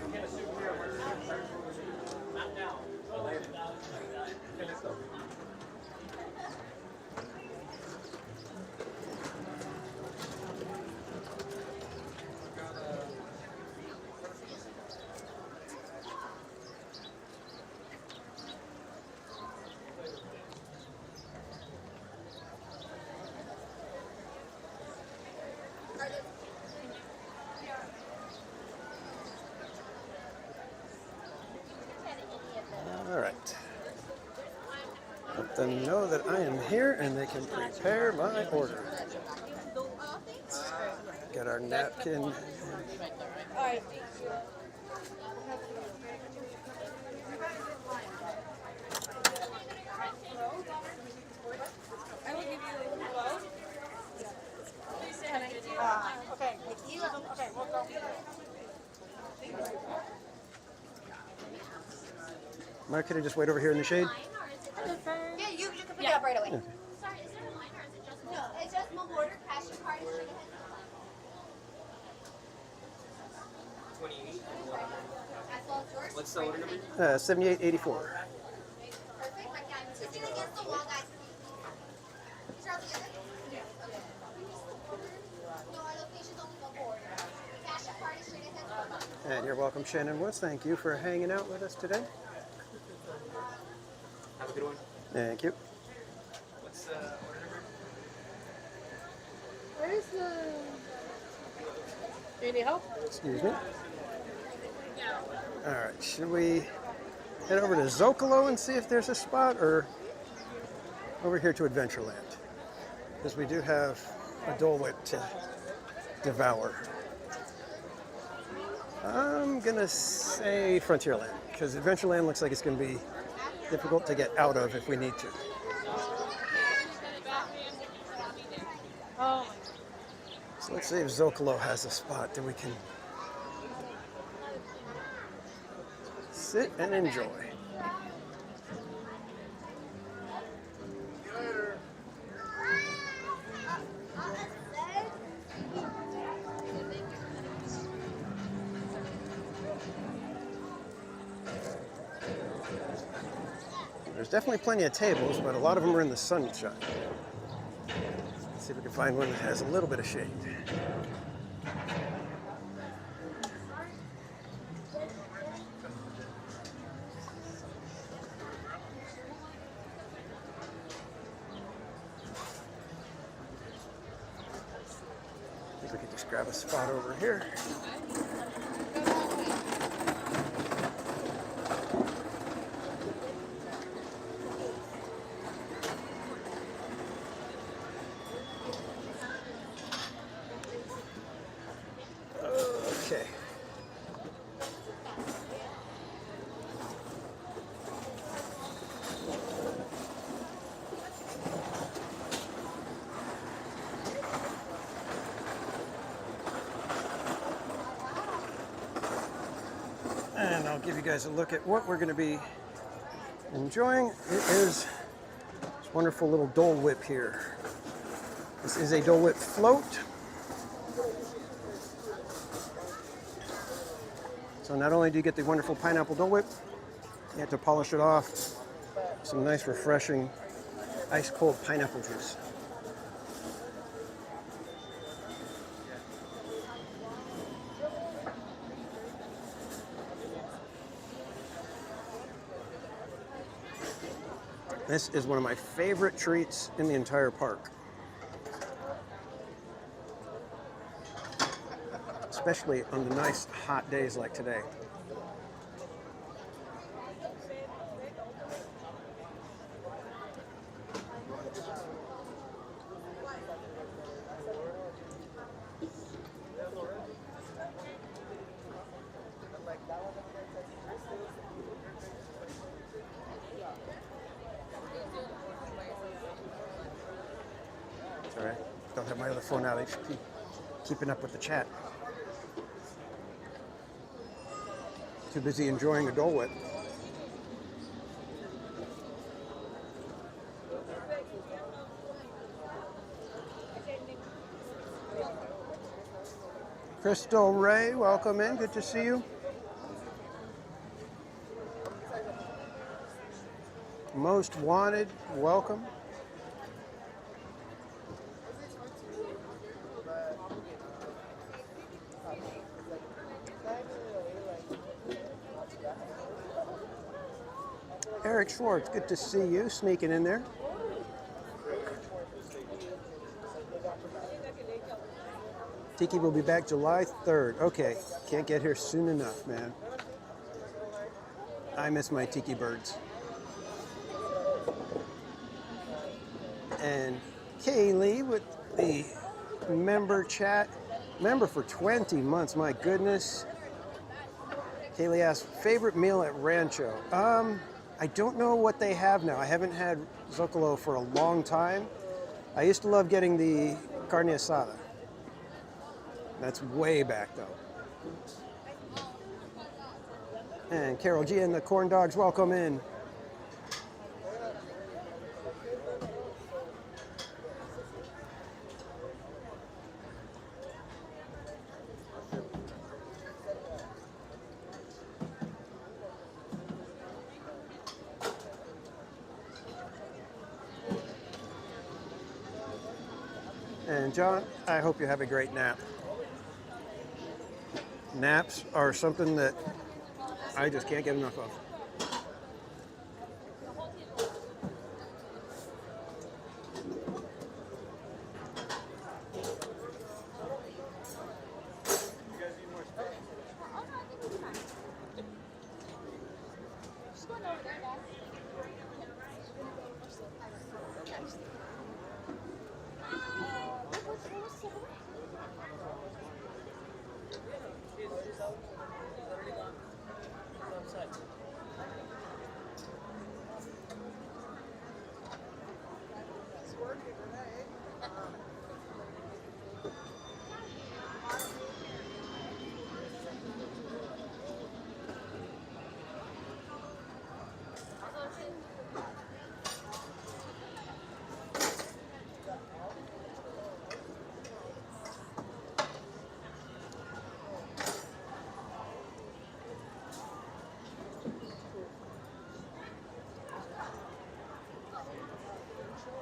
All right. Let them know that I am here and they can prepare my order. Get our napkin. All right, thank you. I will give you a hello. Please say hi. Okay, okay, we'll go. Mark, could I just wait over here in the shade? Yeah, you can pick it up right away. Okay. Sorry, is there a line or is it just no? It's just mobile order, cash and card, and straight ahead. That's all it's yours. What's the order number? 7884. Perfect. My cat is sitting against the wall, guys. Is your together? Yeah. Okay. No, our location's only no board. Cash a party straight ahead. And you're welcome, Shannon Woods. Thank you for hanging out with us today. Have a good one. Thank you. What's the order number? Where's the... Any help? Excuse me. All right, should we head over to Zocalo and see if there's a spot, or over here to Adventureland? Because we do have a Dole Whip to devour. I'm gonna say Frontierland, because Adventureland looks like it's gonna be difficult to get out of if we need to. Oh. So let's see if Zocalo has a spot that we can sit and enjoy. There's definitely plenty of tables, but a lot of them are in the sunshine. Let's see if we can find one that has a little bit of shade. I think we could just grab a spot over here. Okay. And I'll give you guys a look at what we're going to be enjoying. It is this wonderful little Dole Whip here. This is a Dole Whip float. So not only do you get the wonderful pineapple Dole Whip, you have to polish it off. Some nice, refreshing, ice-cold pineapple juice. This is one of my favorite treats in the entire park. Especially on the nice hot days like today. It's all right. Don't have my other phone out. I should keep keeping up with the chat. Too busy enjoying a Dole Whip. Crystal Ray, welcome in. Good to see you. Most Wanted, welcome. Eric Schwartz, good to see you, sneaking in there. Tiki will be back July 3rd. Okay, can't get here soon enough, man. I miss my Tiki birds. And Kaylee with the member chat. Member for 20 months, my goodness. Kaylee asked, favorite meal at Rancho? I don't know what they have now. I haven't had Zocalo for a long time. I used to love getting the carne asada. That's way back though. And Carol G and the corn dogs, welcome in. And John, I hope you have a great nap. Naps are something that I just can't get enough of.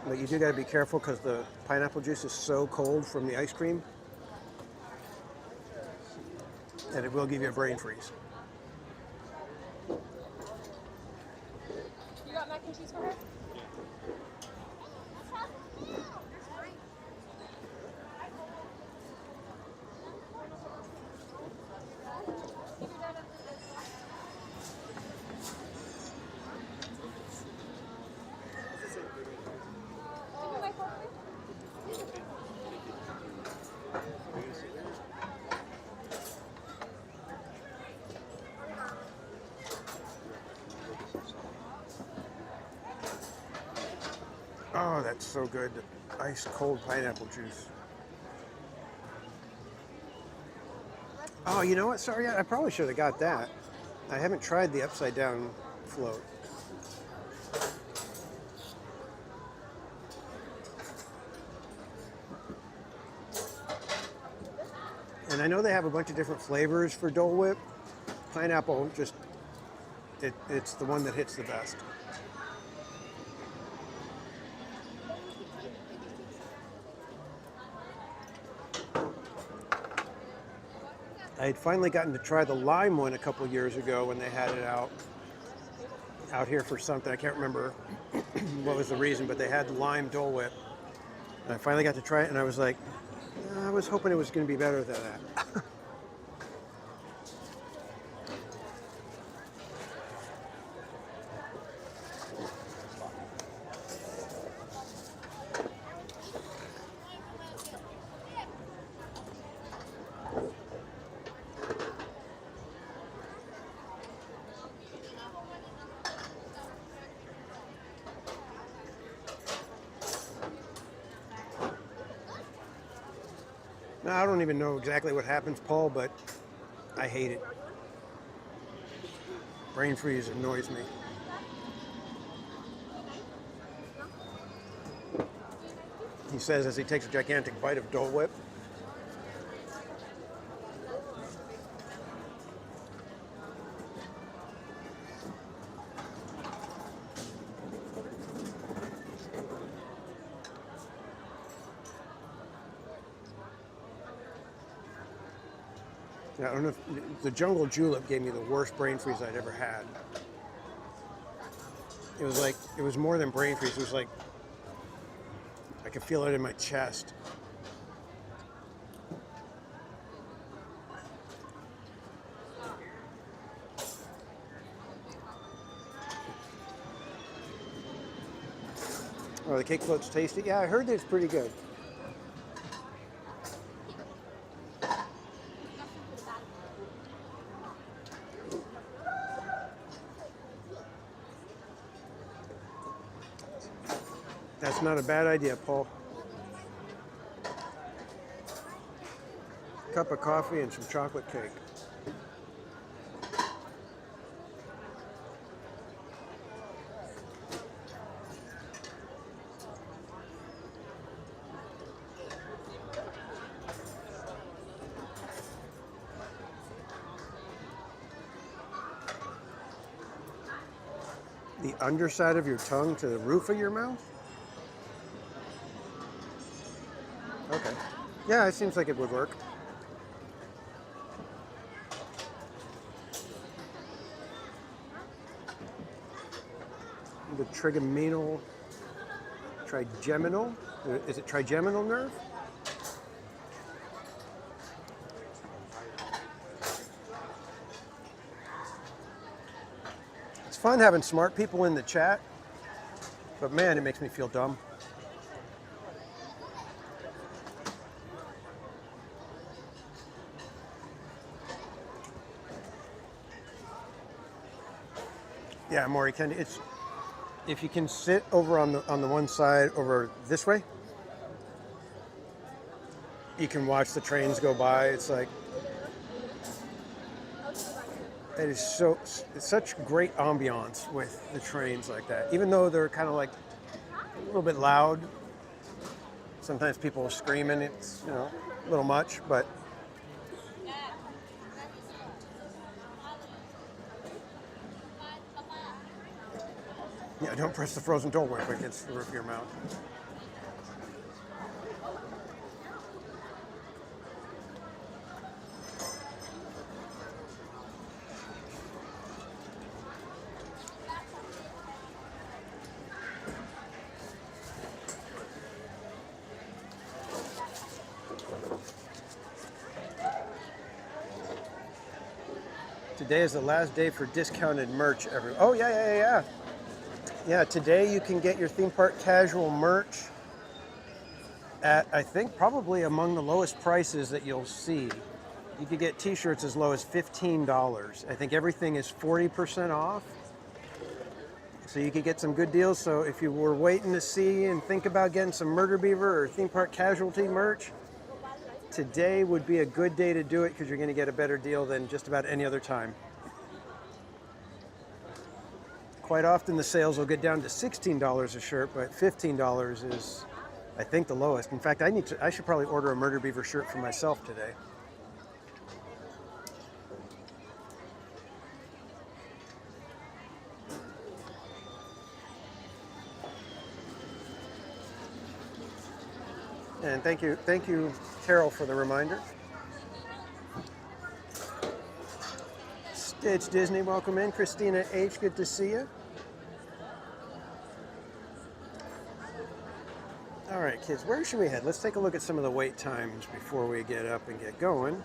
But you do got to be careful because the pineapple juice is so cold from the ice cream that it will give you a brain freeze. You got mac and cheese for her? Oh, that's so good. Ice cold pineapple juice. Oh, you know what? Sorry, I probably should have got that. I haven't tried the upside down float. And I know they have a bunch of different flavors for Dole Whip. Pineapple, just, it's the one that hits the best. I had finally gotten to try the lime one a couple years ago when they had it out here for something. I can't remember what was the reason, but they had lime Dole Whip. And I finally got to try it, and I was like, I was hoping it was going to be better than that. Now, I don't even know exactly what happens, Paul, but I hate it. Brain freeze annoys me. He says as he takes a gigantic bite of Dole Whip. I don't know if the jungle julep gave me the worst brain freeze I'd ever had. It was like, it was more than brain freeze. It was like, I could feel it in my chest. Oh, the cake float's tasty? Yeah, I heard that it's pretty good. That's not a bad idea, Paul. Cup of coffee and some chocolate cake. The underside of your tongue to the roof of your mouth? Okay. Yeah, it seems like it would work. The trigeminal, trigeminal? Is it trigeminal nerve? It's fun having smart people in the chat, but man, it makes me feel dumb. Yeah, Maury, it's if you can sit over on the one side over this way, you can watch the trains go by. It's like it's such great ambiance with the trains like that. Even though they're kind of like a little bit loud, sometimes people are screaming. It's a little much, but yeah, don't press the frozen Dole Whip against the roof of your mouth. Today is the last day for discounted merch. Oh, yeah. Yeah, today you can get your theme park casual merch at, I think, probably among the lowest prices that you'll see. You could get t-shirts as low as $15. I think everything is 40% off. So you could get some good deals. So if you were waiting to see and think about getting some Murder Beaver or theme park casualty merch, today would be a good day to do it because you're going to get a better deal than just about any other time. Quite often the sales will get down to $16 a shirt, but $15 is, I think, the lowest. In fact, I should probably order a Murder Beaver shirt for myself today. And thank you, Carol, for the reminder. Stitch Disney, welcome in. Christina H, good to see you. All right, kids, where should we head? Let's take a look at some of the wait times before we get up and get going.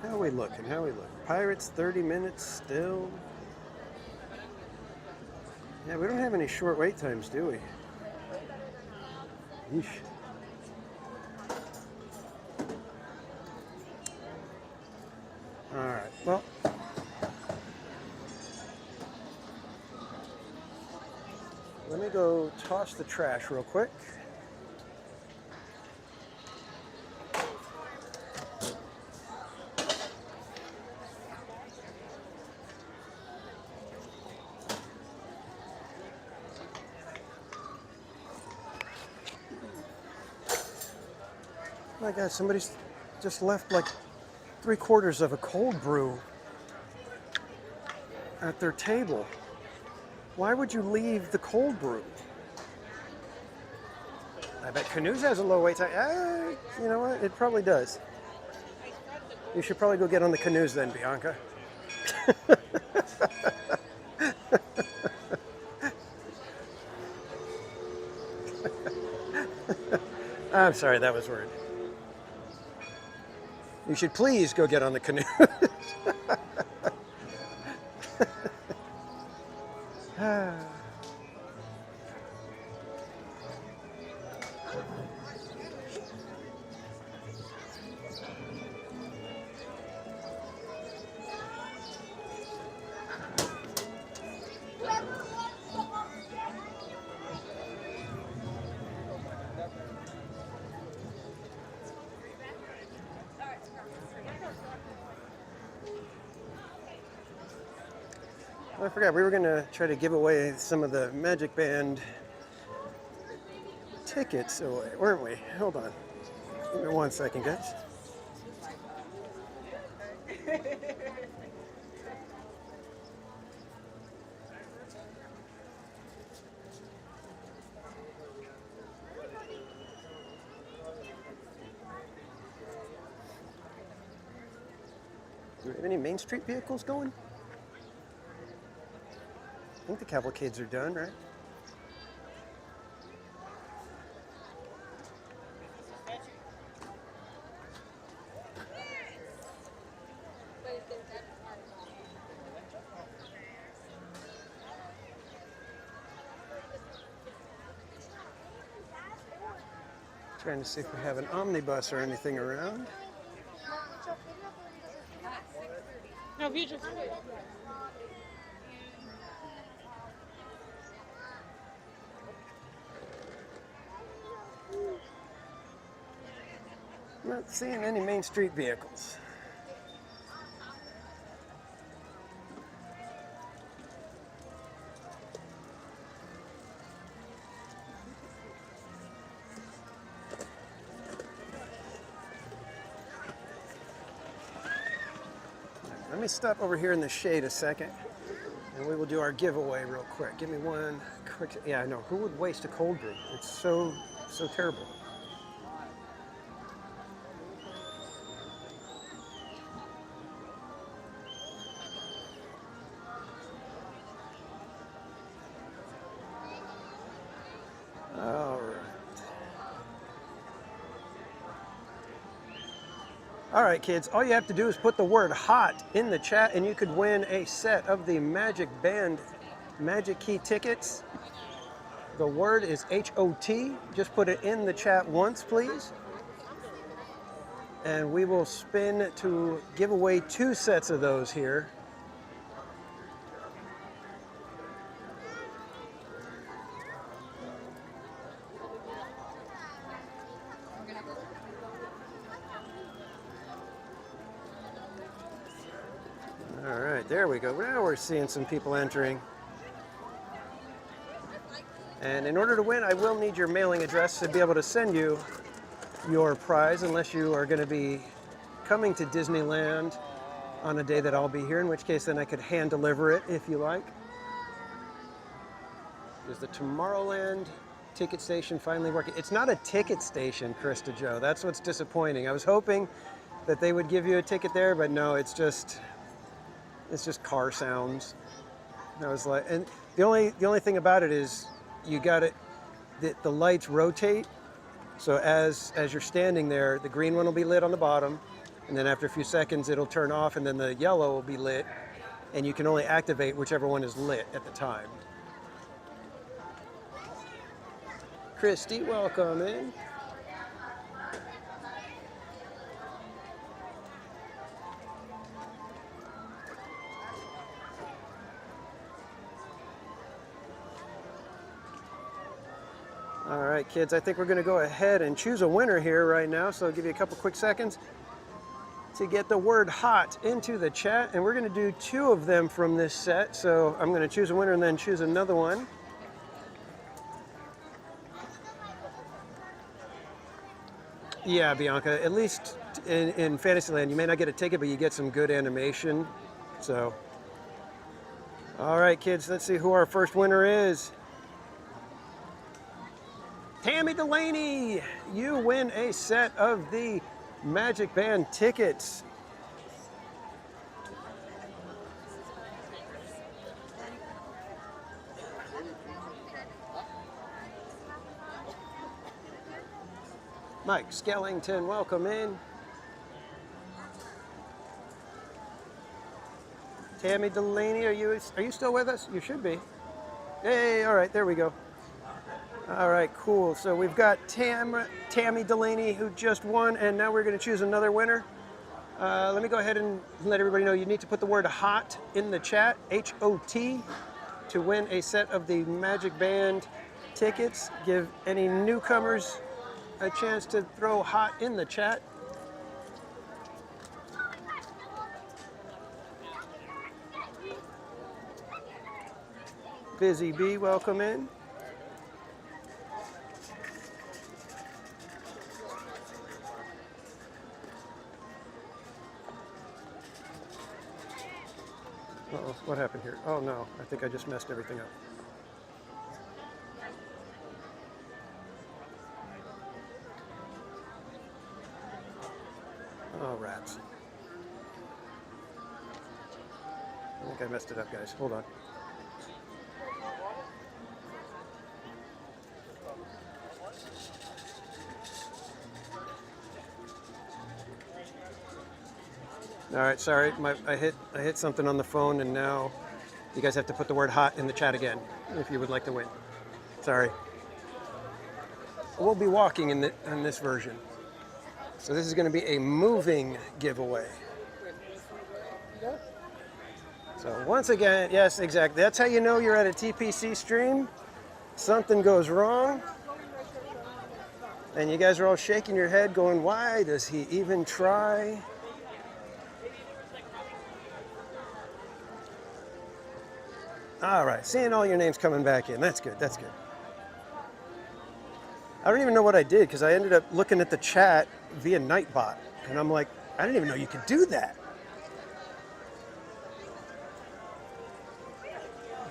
How are we looking? Pirates, 30 minutes still. Yeah, we don't have any short wait times, do we? Yeesh. All right, well, let me go toss the trash real quick. Oh my God, somebody's just left like 3/4 of a cold brew at their table. Why would you leave the cold brew? I bet Canoes has a low wait time. You know what? It probably does. You should probably go get on the Canoes then, Bianca. I'm sorry, that was rude. You should please go get on the Canoe. I forgot, we were going to try to give away some of the Magic Band tickets away, weren't we? Hold on. Give me 1 second, guys. Any Main Street vehicles going? I think the cavalcades are done, right? Trying to see if we have an omnibus or anything around. No, you just wait. Not seeing any Main Street vehicles. Let me stop over here in the shade a second, and we will do our giveaway real quick. Give me one quick. Yeah, I know. Who would waste a cold brew? It's so terrible. All right. All right, kids, all you have to do is put the word hot in the chat and you could win a set of the Magic Band Magic Key tickets. The word is H-O-T. Just put it in the chat once, please. And we will spin to give away 2 sets of those here. All right, there we go. Now we're seeing some people entering. And in order to win, I will need your mailing address to be able to send you your prize, unless you are going to be coming to Disneyland on a day that I'll be here, in which case then I could hand deliver it if you like. Is the Tomorrowland ticket station finally working? It's not a ticket station, Krista Joe. That's what's disappointing. I was hoping that they would give you a ticket there, but no, it's just car sounds. I was like, and the only thing about it is you got it. The lights rotate, so as you're standing there, the green one will be lit on the bottom, and then after a few seconds it'll turn off, and then the yellow will be lit, and you can only activate whichever one is lit at the time. Christy, welcome in. All right, kids, I think we're going to go ahead and choose a winner here right now, so I'll give you a couple quick seconds to get the word hot into the chat, and we're going to do 2 of them from this set, so I'm going to choose a winner and then choose another one. Yeah, Bianca, at least in Fantasyland, you may not get a ticket, but you get some good animation, so. All right, kids, let's see who our first winner is. Tammy Delaney, you win a set of the Magic Band tickets. Mike Skellington, welcome in. Tammy Delaney, are you still with us? You should be. Hey, all right, there we go. All right, cool. So we've got Tammy Delaney, who just won, and now we're going to choose another winner. Let me go ahead and let everybody know you need to put the word hot in the chat, H-O-T, to win a set of the Magic Band tickets. Give any newcomers a chance to throw hot in the chat. Busy Bee, welcome in. Uh-oh, what happened here? Oh no, I think I just messed everything up. Oh, rats. think I messed it up, guys. Hold on. All right, sorry, I hit something on the phone, and now you guys have to put the word hot in the chat again if you would like to win. Sorry. We'll be walking in this version. So this is going to be a moving giveaway. So once again, yes, exactly. That's how you know you're at a TPC stream. Something goes wrong, and you guys are all shaking your head going, why does he even try? All right, seeing all your names coming back in. That's good, that's good. I don't even know what I did because I ended up looking at the chat via Nightbot, and I'm like, I didn't even know you could do that.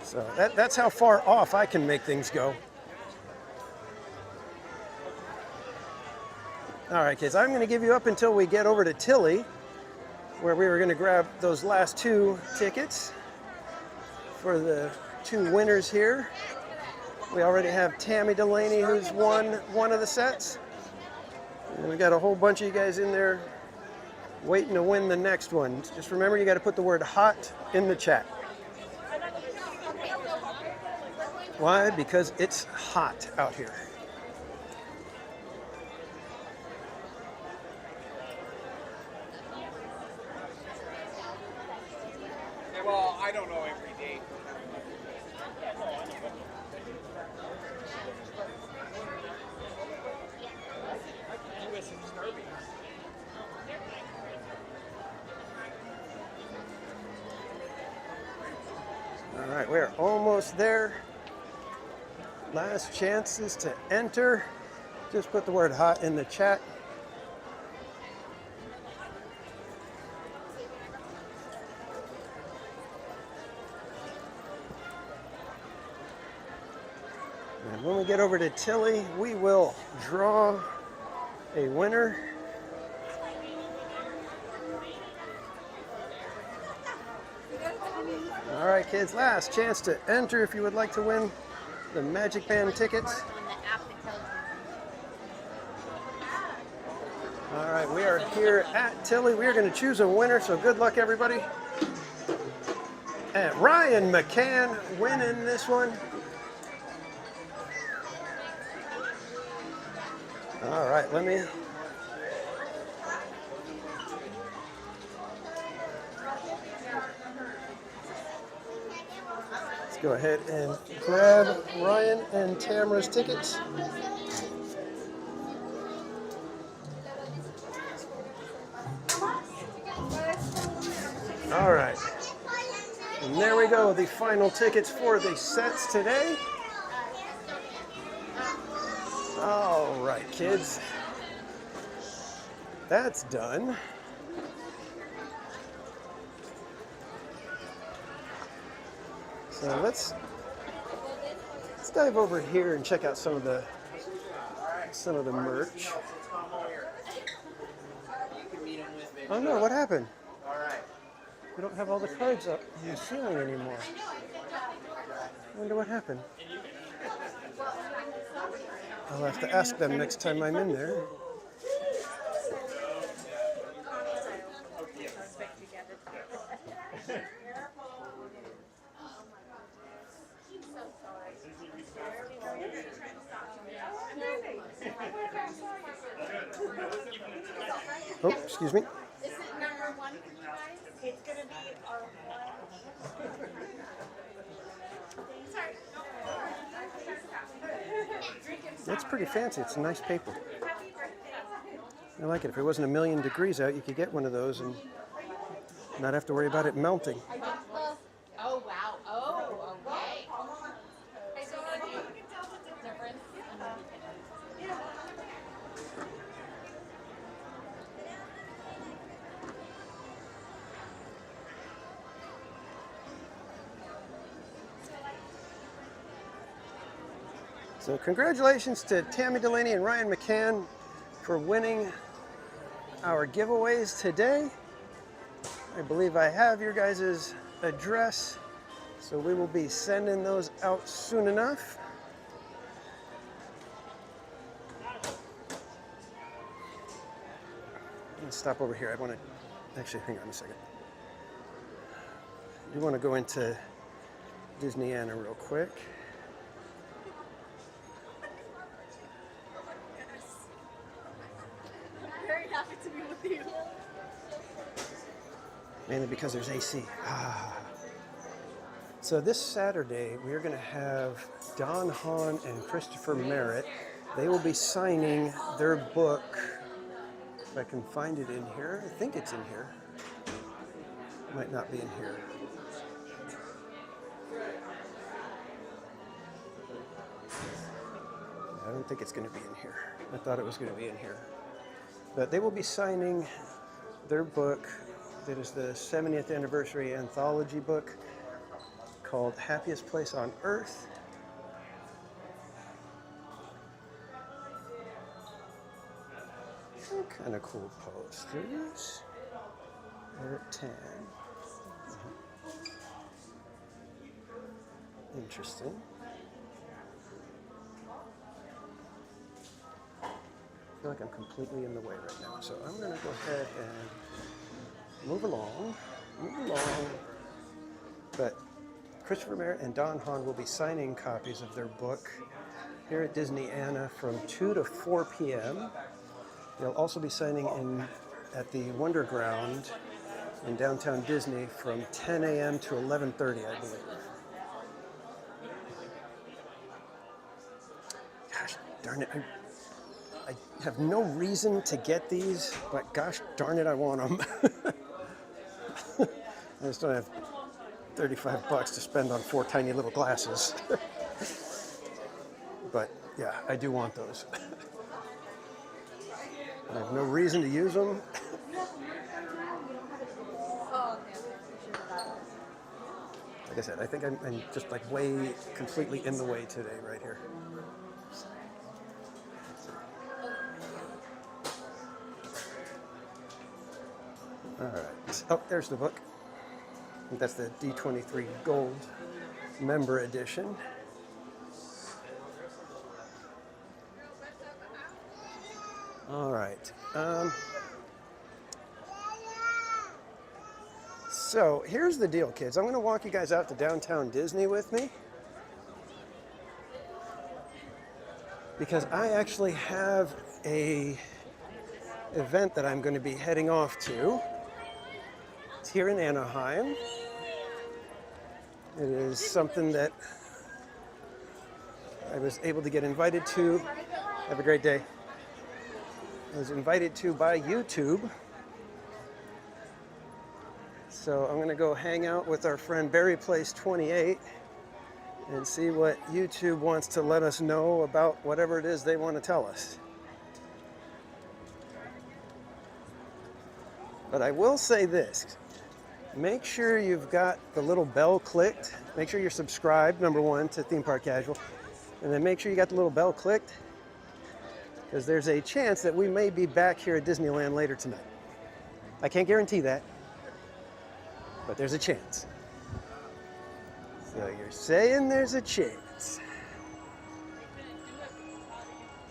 So that's how far off I can make things go. All right, kids, I'm going to give you up until we get over to Tilly, where we were going to grab those last 2 tickets for the 2 winners here. We already have Tammy Delaney, who's won one of the sets. And we got a whole bunch of you guys in there waiting to win the next one. Just remember, you got to put the word hot in the chat. Why? Because it's hot out here. Well, I don't know every day. All right, we're almost there. Last chances to enter. Just put the word hot in the chat. And when we get over to Tilly, we will draw a winner. All right, kids, last chance to enter if you would like to win the Magic Band tickets. All right, we are here at Tilly. We are going to choose a winner, so good luck, everybody. And Ryan McCann winning this one. All right, let's go ahead and grab Ryan and Tamara's tickets. All right, and there we go, the final tickets for the sets today. All right, kids, that's done. So let's dive over here and check out some of the merch. Oh no, what happened? We don't have all the cards up on the ceiling anymore. I wonder what happened. I'll have to ask them next time I'm in there. Oh, excuse me. Is it number 1 for you guys? It's going to be our That's pretty fancy. It's a nice paper. I like it. If it wasn't a million degrees out, you could get one of those and not have to worry about it melting. Oh, wow. Oh, okay. So you can tell the difference. So congratulations to Tammy Delaney and Ryan McCann for winning our giveaways today. I believe I have your guys' address. So we will be sending those out soon enough. Let's stop over here. I want to, actually, hang on a second. I do want to go into Disneyland real quick. I'm very happy to be with you. Mainly because there's AC. So this Saturday, we're going to have Don Hahn and Christopher Merritt. They will be signing their book. If I can find it in here. I think it's in here. It might not be in here. I don't think it's going to be in here. I thought it was going to be in here. But they will be signing their book. That is the 70th anniversary anthology book called Happiest Place on Earth. Kind of cool posters. They're at 10. Interesting. I feel like I'm completely in the way right now, so I'm going to go ahead and move along. But Christopher Merritt and Don Hahn will be signing copies of their book here at Disneyland from 2 to 4 p.m. They'll also be signing at the Wonderground in downtown Disney from 10 a.m. to 11:30, I believe. Gosh darn it. I have no reason to get these, but gosh darn it, I want them. I just don't have $35 to spend on 4 tiny little glasses. But yeah, I do want those. I have no reason to use them. Like I said, I think I'm just like way completely in the way today right here. All right. Oh, there's the book. I think that's the D23 Gold Member Edition. All right. So here's the deal, kids. I'm going to walk you guys out to downtown Disney with me, because I actually have a event that I'm going to be heading off to. It's here in Anaheim. It is something that I was able to get invited to. Have a great day. I was invited to by YouTube. So I'm going to go hang out with our friend Barry Place 28 and see what YouTube wants to let us know about whatever it is they want to tell us. But I will say this. Make sure you've got the little bell clicked. Make sure you're subscribed, number one, to Theme Park Casual. And then make sure you got the little bell clicked, because there's a chance that we may be back here at Disneyland later tonight. I can't guarantee that, but there's a chance. So you're saying there's a chance.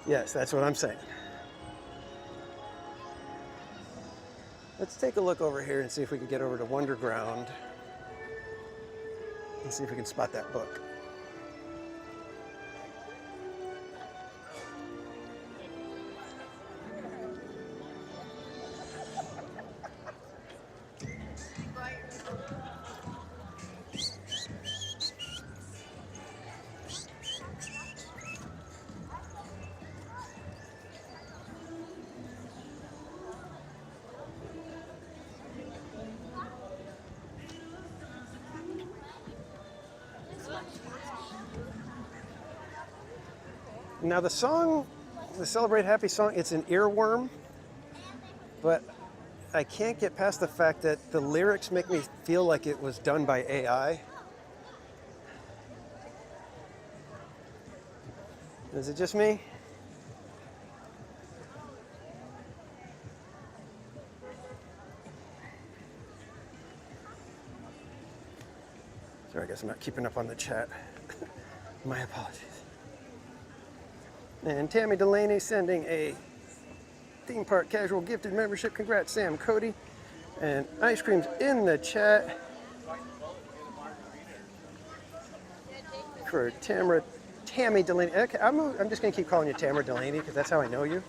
Yes, that's what I'm saying. Let's take a look over here and see if we can get over to Wonderground and see if we can spot that book. Now the song, the Celebrate Happy song, it's an earworm, but I can't get past the fact that the lyrics make me feel like it was done by AI. Is it just me? Sorry, I guess I'm not keeping up on the chat. My apologies. And Tammy Delaney sending a Theme Park Casual gifted membership. Congrats, Sam Cody. And ice cream's in the chat for Tammy Delaney. Okay, I'm just going to keep calling you Tamara Delaney because that's how I know you.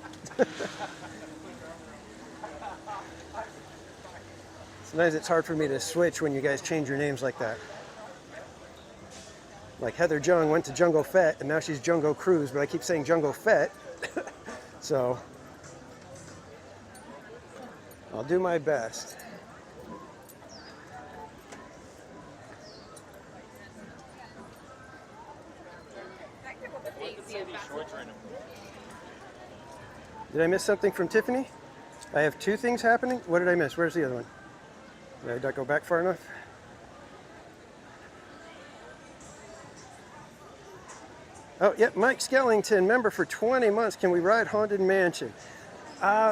Sometimes it's hard for me to switch when you guys change your names like that. Like Heather Jung went to Jungle Fett and now she's Jungle Cruise, but I keep saying Jungle Fett. So I'll do my best. Did I miss something from Tiffany? I have 2 things happening. What did I miss? Where's the other one? Did I not go back far enough? Oh, yep, Mike Skellington, member for 20 months. Can we ride Haunted Mansion?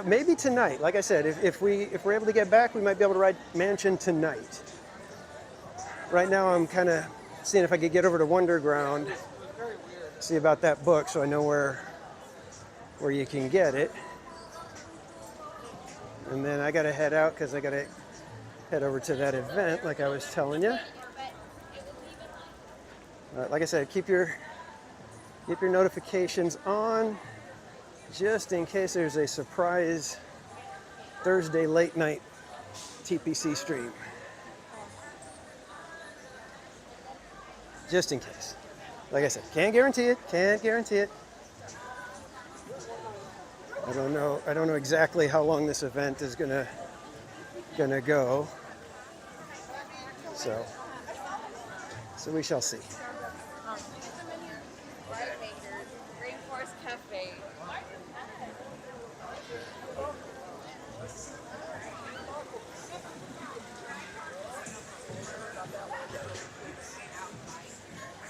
Maybe tonight. Like I said, if we're able to get back, we might be able to ride Mansion tonight. Right now, I'm kind of seeing if I could get over to Wonderground, see about that book, so I know where you can get it. And then I got to head out because I got to head over to that event, like I was telling you. Like I said, keep your notifications on, just in case there's a surprise Thursday late night TPC stream. Just in case. Like I said, can't guarantee it. Can't guarantee it. I don't know exactly how long this event is gonna go. So we shall see. Rainforest Cafe.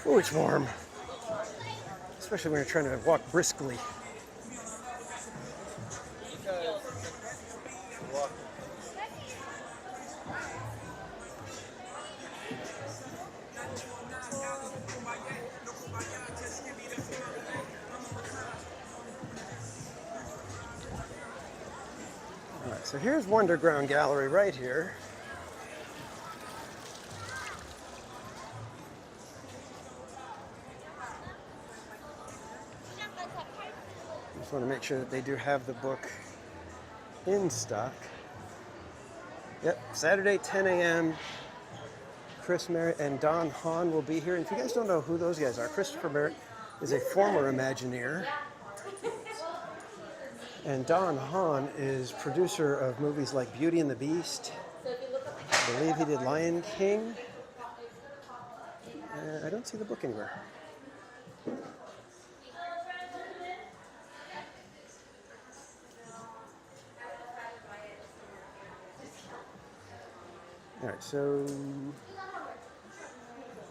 Oh, it's warm. Especially when you're trying to walk briskly. All right, so here's Wonderground Gallery right here. Just want to make sure that they do have the book in stock. Yep, Saturday, 10 a.m. Chris Merritt and Don Hahn will be here. And if you guys don't know who those guys are, Christopher Merritt is a former Imagineer. And Don Hahn is producer of movies like Beauty and the Beast. I believe he did Lion King. I don't see the book anywhere. All right, so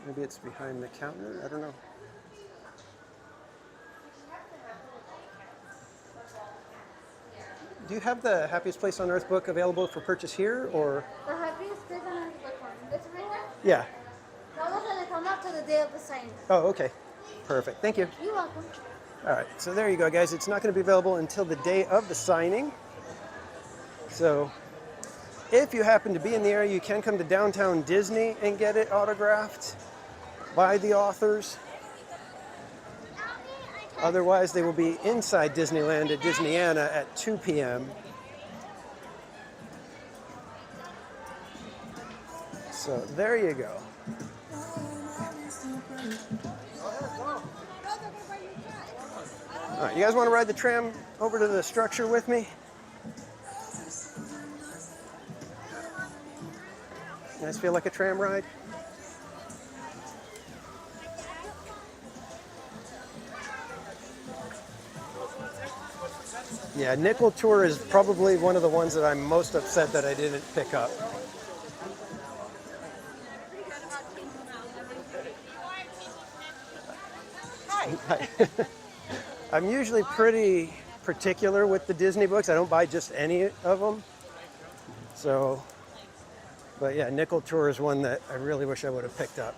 maybe it's behind the counter. I don't know. Do you have the Happiest Place on Earth book available for purchase here, or? The happiest place on earth, which one? It's right there? Yeah. That one's gonna come up to the day of the signing. Oh, okay. Perfect. Thank you. You're welcome. All right, so there you go, guys. It's not going to be available until the day of the signing. So if you happen to be in the area, you can come to downtown Disney and get it autographed by the authors. Otherwise, they will be inside Disneyland at Disneyana at 2 p.m. So there you go. All right, you guys want to ride the tram over to the structure with me? You guys feel like a tram ride? Yeah, Nickel Tour is probably one of the ones that I'm most upset that I didn't pick up. Hi. I'm usually pretty particular with the Disney books. I don't buy just any of them. So, but yeah, Nickel Tour is one that I really wish I would have picked up.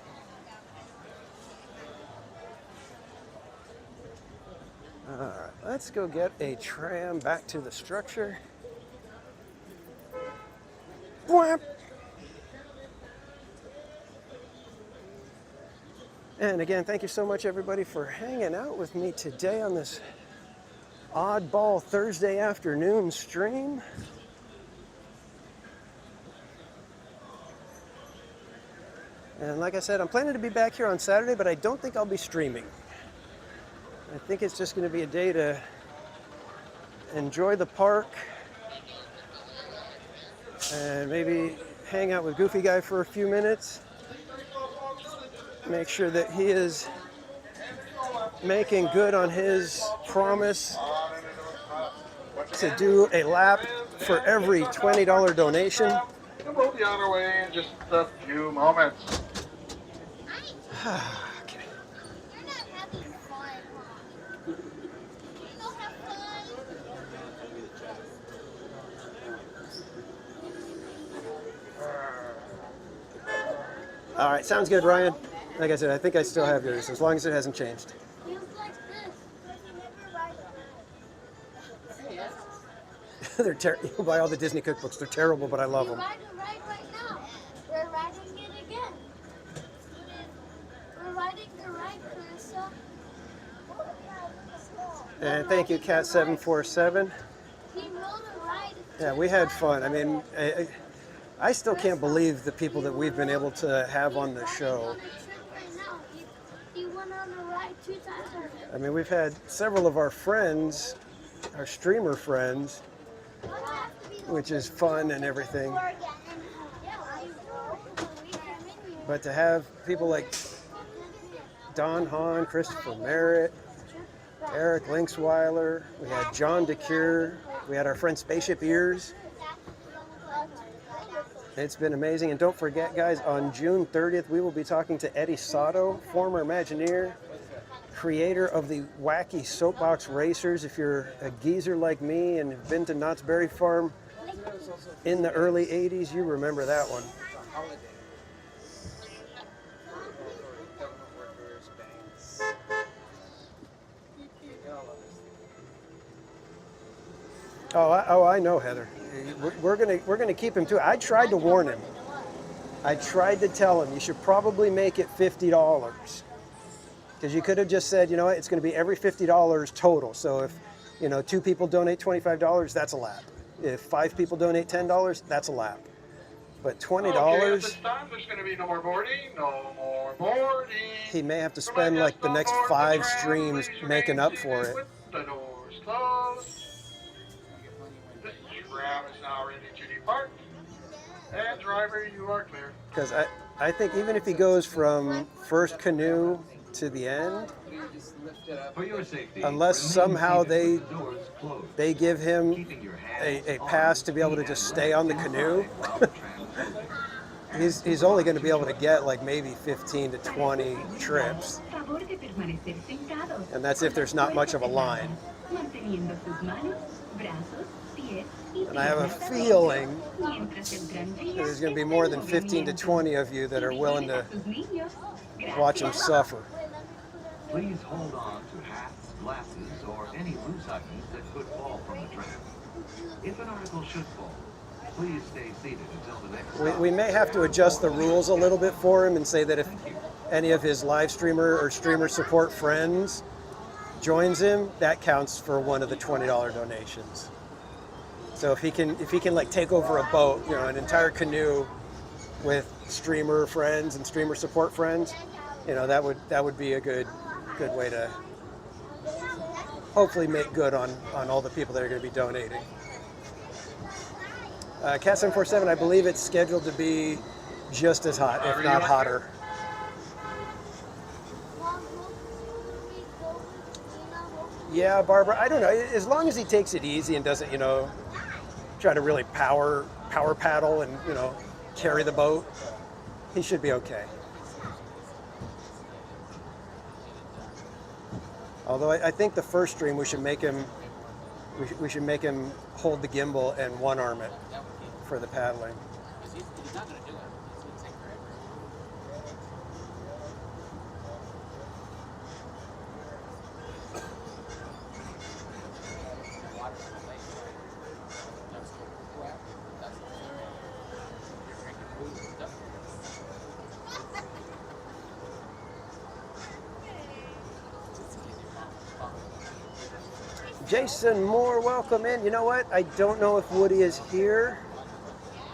All right, let's go get a tram back to the structure. Bwap. And again, thank you so much, everybody, for hanging out with me today on this oddball Thursday afternoon stream. And like I said, I'm planning to be back here on Saturday, but I don't think I'll be streaming. I think it's just going to be a day to enjoy the park and maybe hang out with Goofy Guy for a few minutes. Make sure that he is making good on his promise to do a lap for every $20 donation. We'll be on our way in just a few moments. Okay. You're not having fun, huh? You don't have fun. All right, sounds good, Ryan. Like I said, I think I still have yours, as long as it hasn't changed. Feels like this. You never ride They're terrible. You buy all the Disney cookbooks. They're terrible, but I love them. Ride a ride right now. We're riding it again. We're riding the ride, Clarissa. And thank you, Cat747. He rode a ride. Yeah, we had fun. I mean, I still can't believe the people that we've been able to have on the show. He went on a ride 2 times already. I mean, we've had several of our friends, our streamer friends, which is fun and everything. But to have people like Don Hahn, Christopher Merritt, Eric Linksweiler, we had John DeCure, we had our friend Spaceship Ears. It's been amazing. And don't forget, guys, on June 30th, we will be talking to Eddie Sato, former Imagineer, creator of the wacky Soapbox Racers. If you're a geezer like me and have been to Knott's Berry Farm in the early 80s, you remember that one. Oh, I know, Heather. We're gonna keep him too. I tried to warn him. I tried to tell him you should probably make it $50, because you could have just said, you know what, it's going to be every $50 total. So if 2 people donate $25, that's a lap. If 5 people donate $10, that's a lap. But $20. Okay, at this time, there's going to be no more boarding. No more boarding. He may have to spend like the next 5 streams making up for it. The doors closed. The tram is now ready to depart. And driver, you are clear. Because I think even if he goes from first canoe to the end, unless somehow they give him a pass to be able to just stay on the canoe, he's only going to be able to get like maybe 15 to 20 trips. And that's if there's not much of a line. And I have a feeling there's going to be more than 15 to 20 of you that are willing to watch him suffer. Please hold on to hats, glasses, or any loose items that could fall from the tram. If an article should fall, please stay seated until the next stop. We may have to adjust the rules a little bit for him and say that if any of his live streamer or streamer support friends joins him, that counts for one of the $20 donations. So if he can like take over a boat, an entire canoe with streamer friends and streamer support friends, that would be a good way to hopefully make good on all the people that are going to be donating. Cat747, I believe it's scheduled to be just as hot, if not hotter. Yeah, Barbara, I don't know. As long as he takes it easy and doesn't, try to really power paddle and, carry the boat, he should be okay. Although I think the first stream we should make him hold the gimbal and one arm it for the paddling. He's not going to do it. It's going to take forever. Jason Moore, welcome in. You know what? I don't know if Woody is here.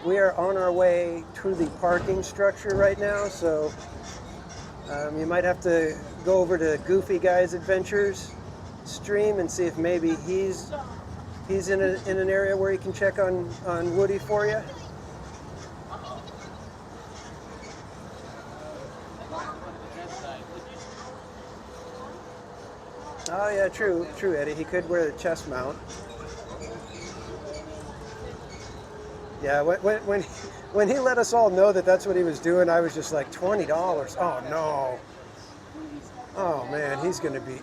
We are on our way to the parking structure right now, so you might have to go over to Goofy Guys Adventures stream and see if maybe he's in an area where he can check on Woody for you. Oh yeah, true, Eddie. He could wear the chest mount. Yeah, when he let us all know that that's what he was doing, I was just like, $20. Oh no. Oh man, he's gonna be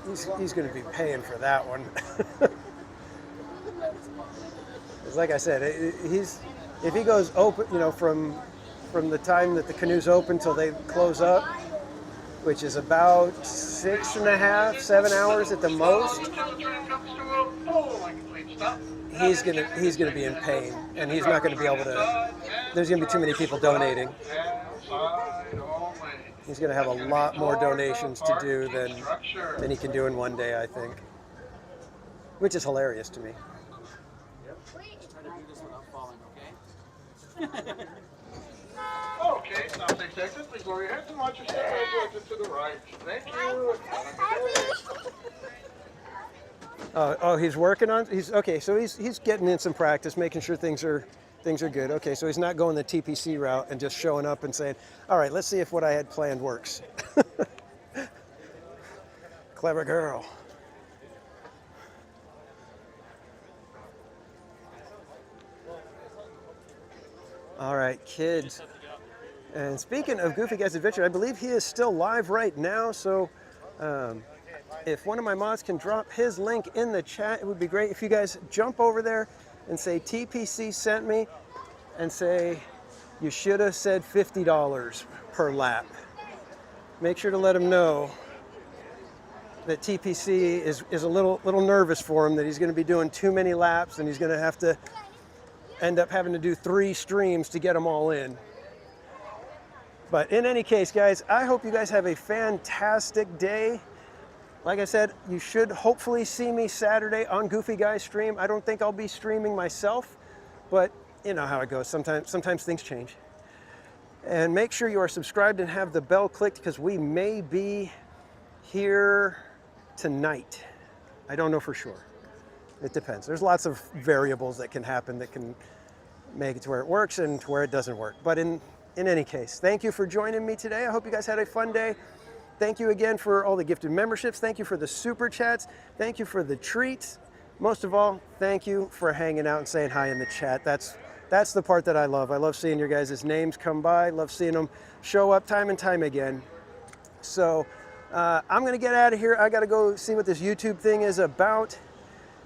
paying for that one. It's like I said, if he goes open, you know, from the time that the canoe's open till they close up, which is about 6.5, 7 hours at the most, he's gonna be in pain, and he's not gonna be able to. There's gonna be too many people donating. He's gonna have a lot more donations to do than he can do in one day, I think, which is hilarious to me. Try to do this without falling, okay? Okay, now take exit. Please lower your heads and watch your step as you exit to the right. Thank you. Oh, he's working on. So he's getting in some practice, making sure things are good. Okay, so he's not going the TPC route and just showing up and saying, "All right, let's see if what I had planned works." Clever girl. All right, kids. And speaking of Goofy Guys Adventure, I believe he is still live right now. So if one of my mods can drop his link in the chat, it would be great. If you guys jump over there and say TPC sent me and say you should have said $50 per lap. Make sure to let him know that TPC is a little nervous for him, that he's going to be doing too many laps and he's going to have to end up having to do 3 streams to get them all in. But in any case, guys, I hope you guys have a fantastic day. Like I said, you should hopefully see me Saturday on Goofy Guys stream. I don't think I'll be streaming myself, but you know how it goes. Sometimes things change. And make sure you are subscribed and have the bell clicked, because we may be here tonight. I don't know for sure. It depends. There's lots of variables that can happen that can make it to where it works and to where it doesn't work. But in any case, thank you for joining me today. I hope you guys had a fun day. Thank you again for all the gifted memberships. Thank you for the super chats. Thank you for the treats. Most of all, thank you for hanging out and saying hi in the chat. That's the part that I love. I love seeing your guys' names come by. Love seeing them show up time and time again. So I'm gonna get out of here. I gotta go see what this YouTube thing is about.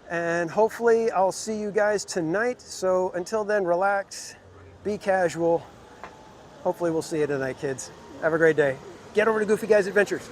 And hopefully I'll see you guys tonight. So until then, relax, be casual. Hopefully we'll see you tonight, kids. Have a great day. Get over to Goofy Guys Adventures.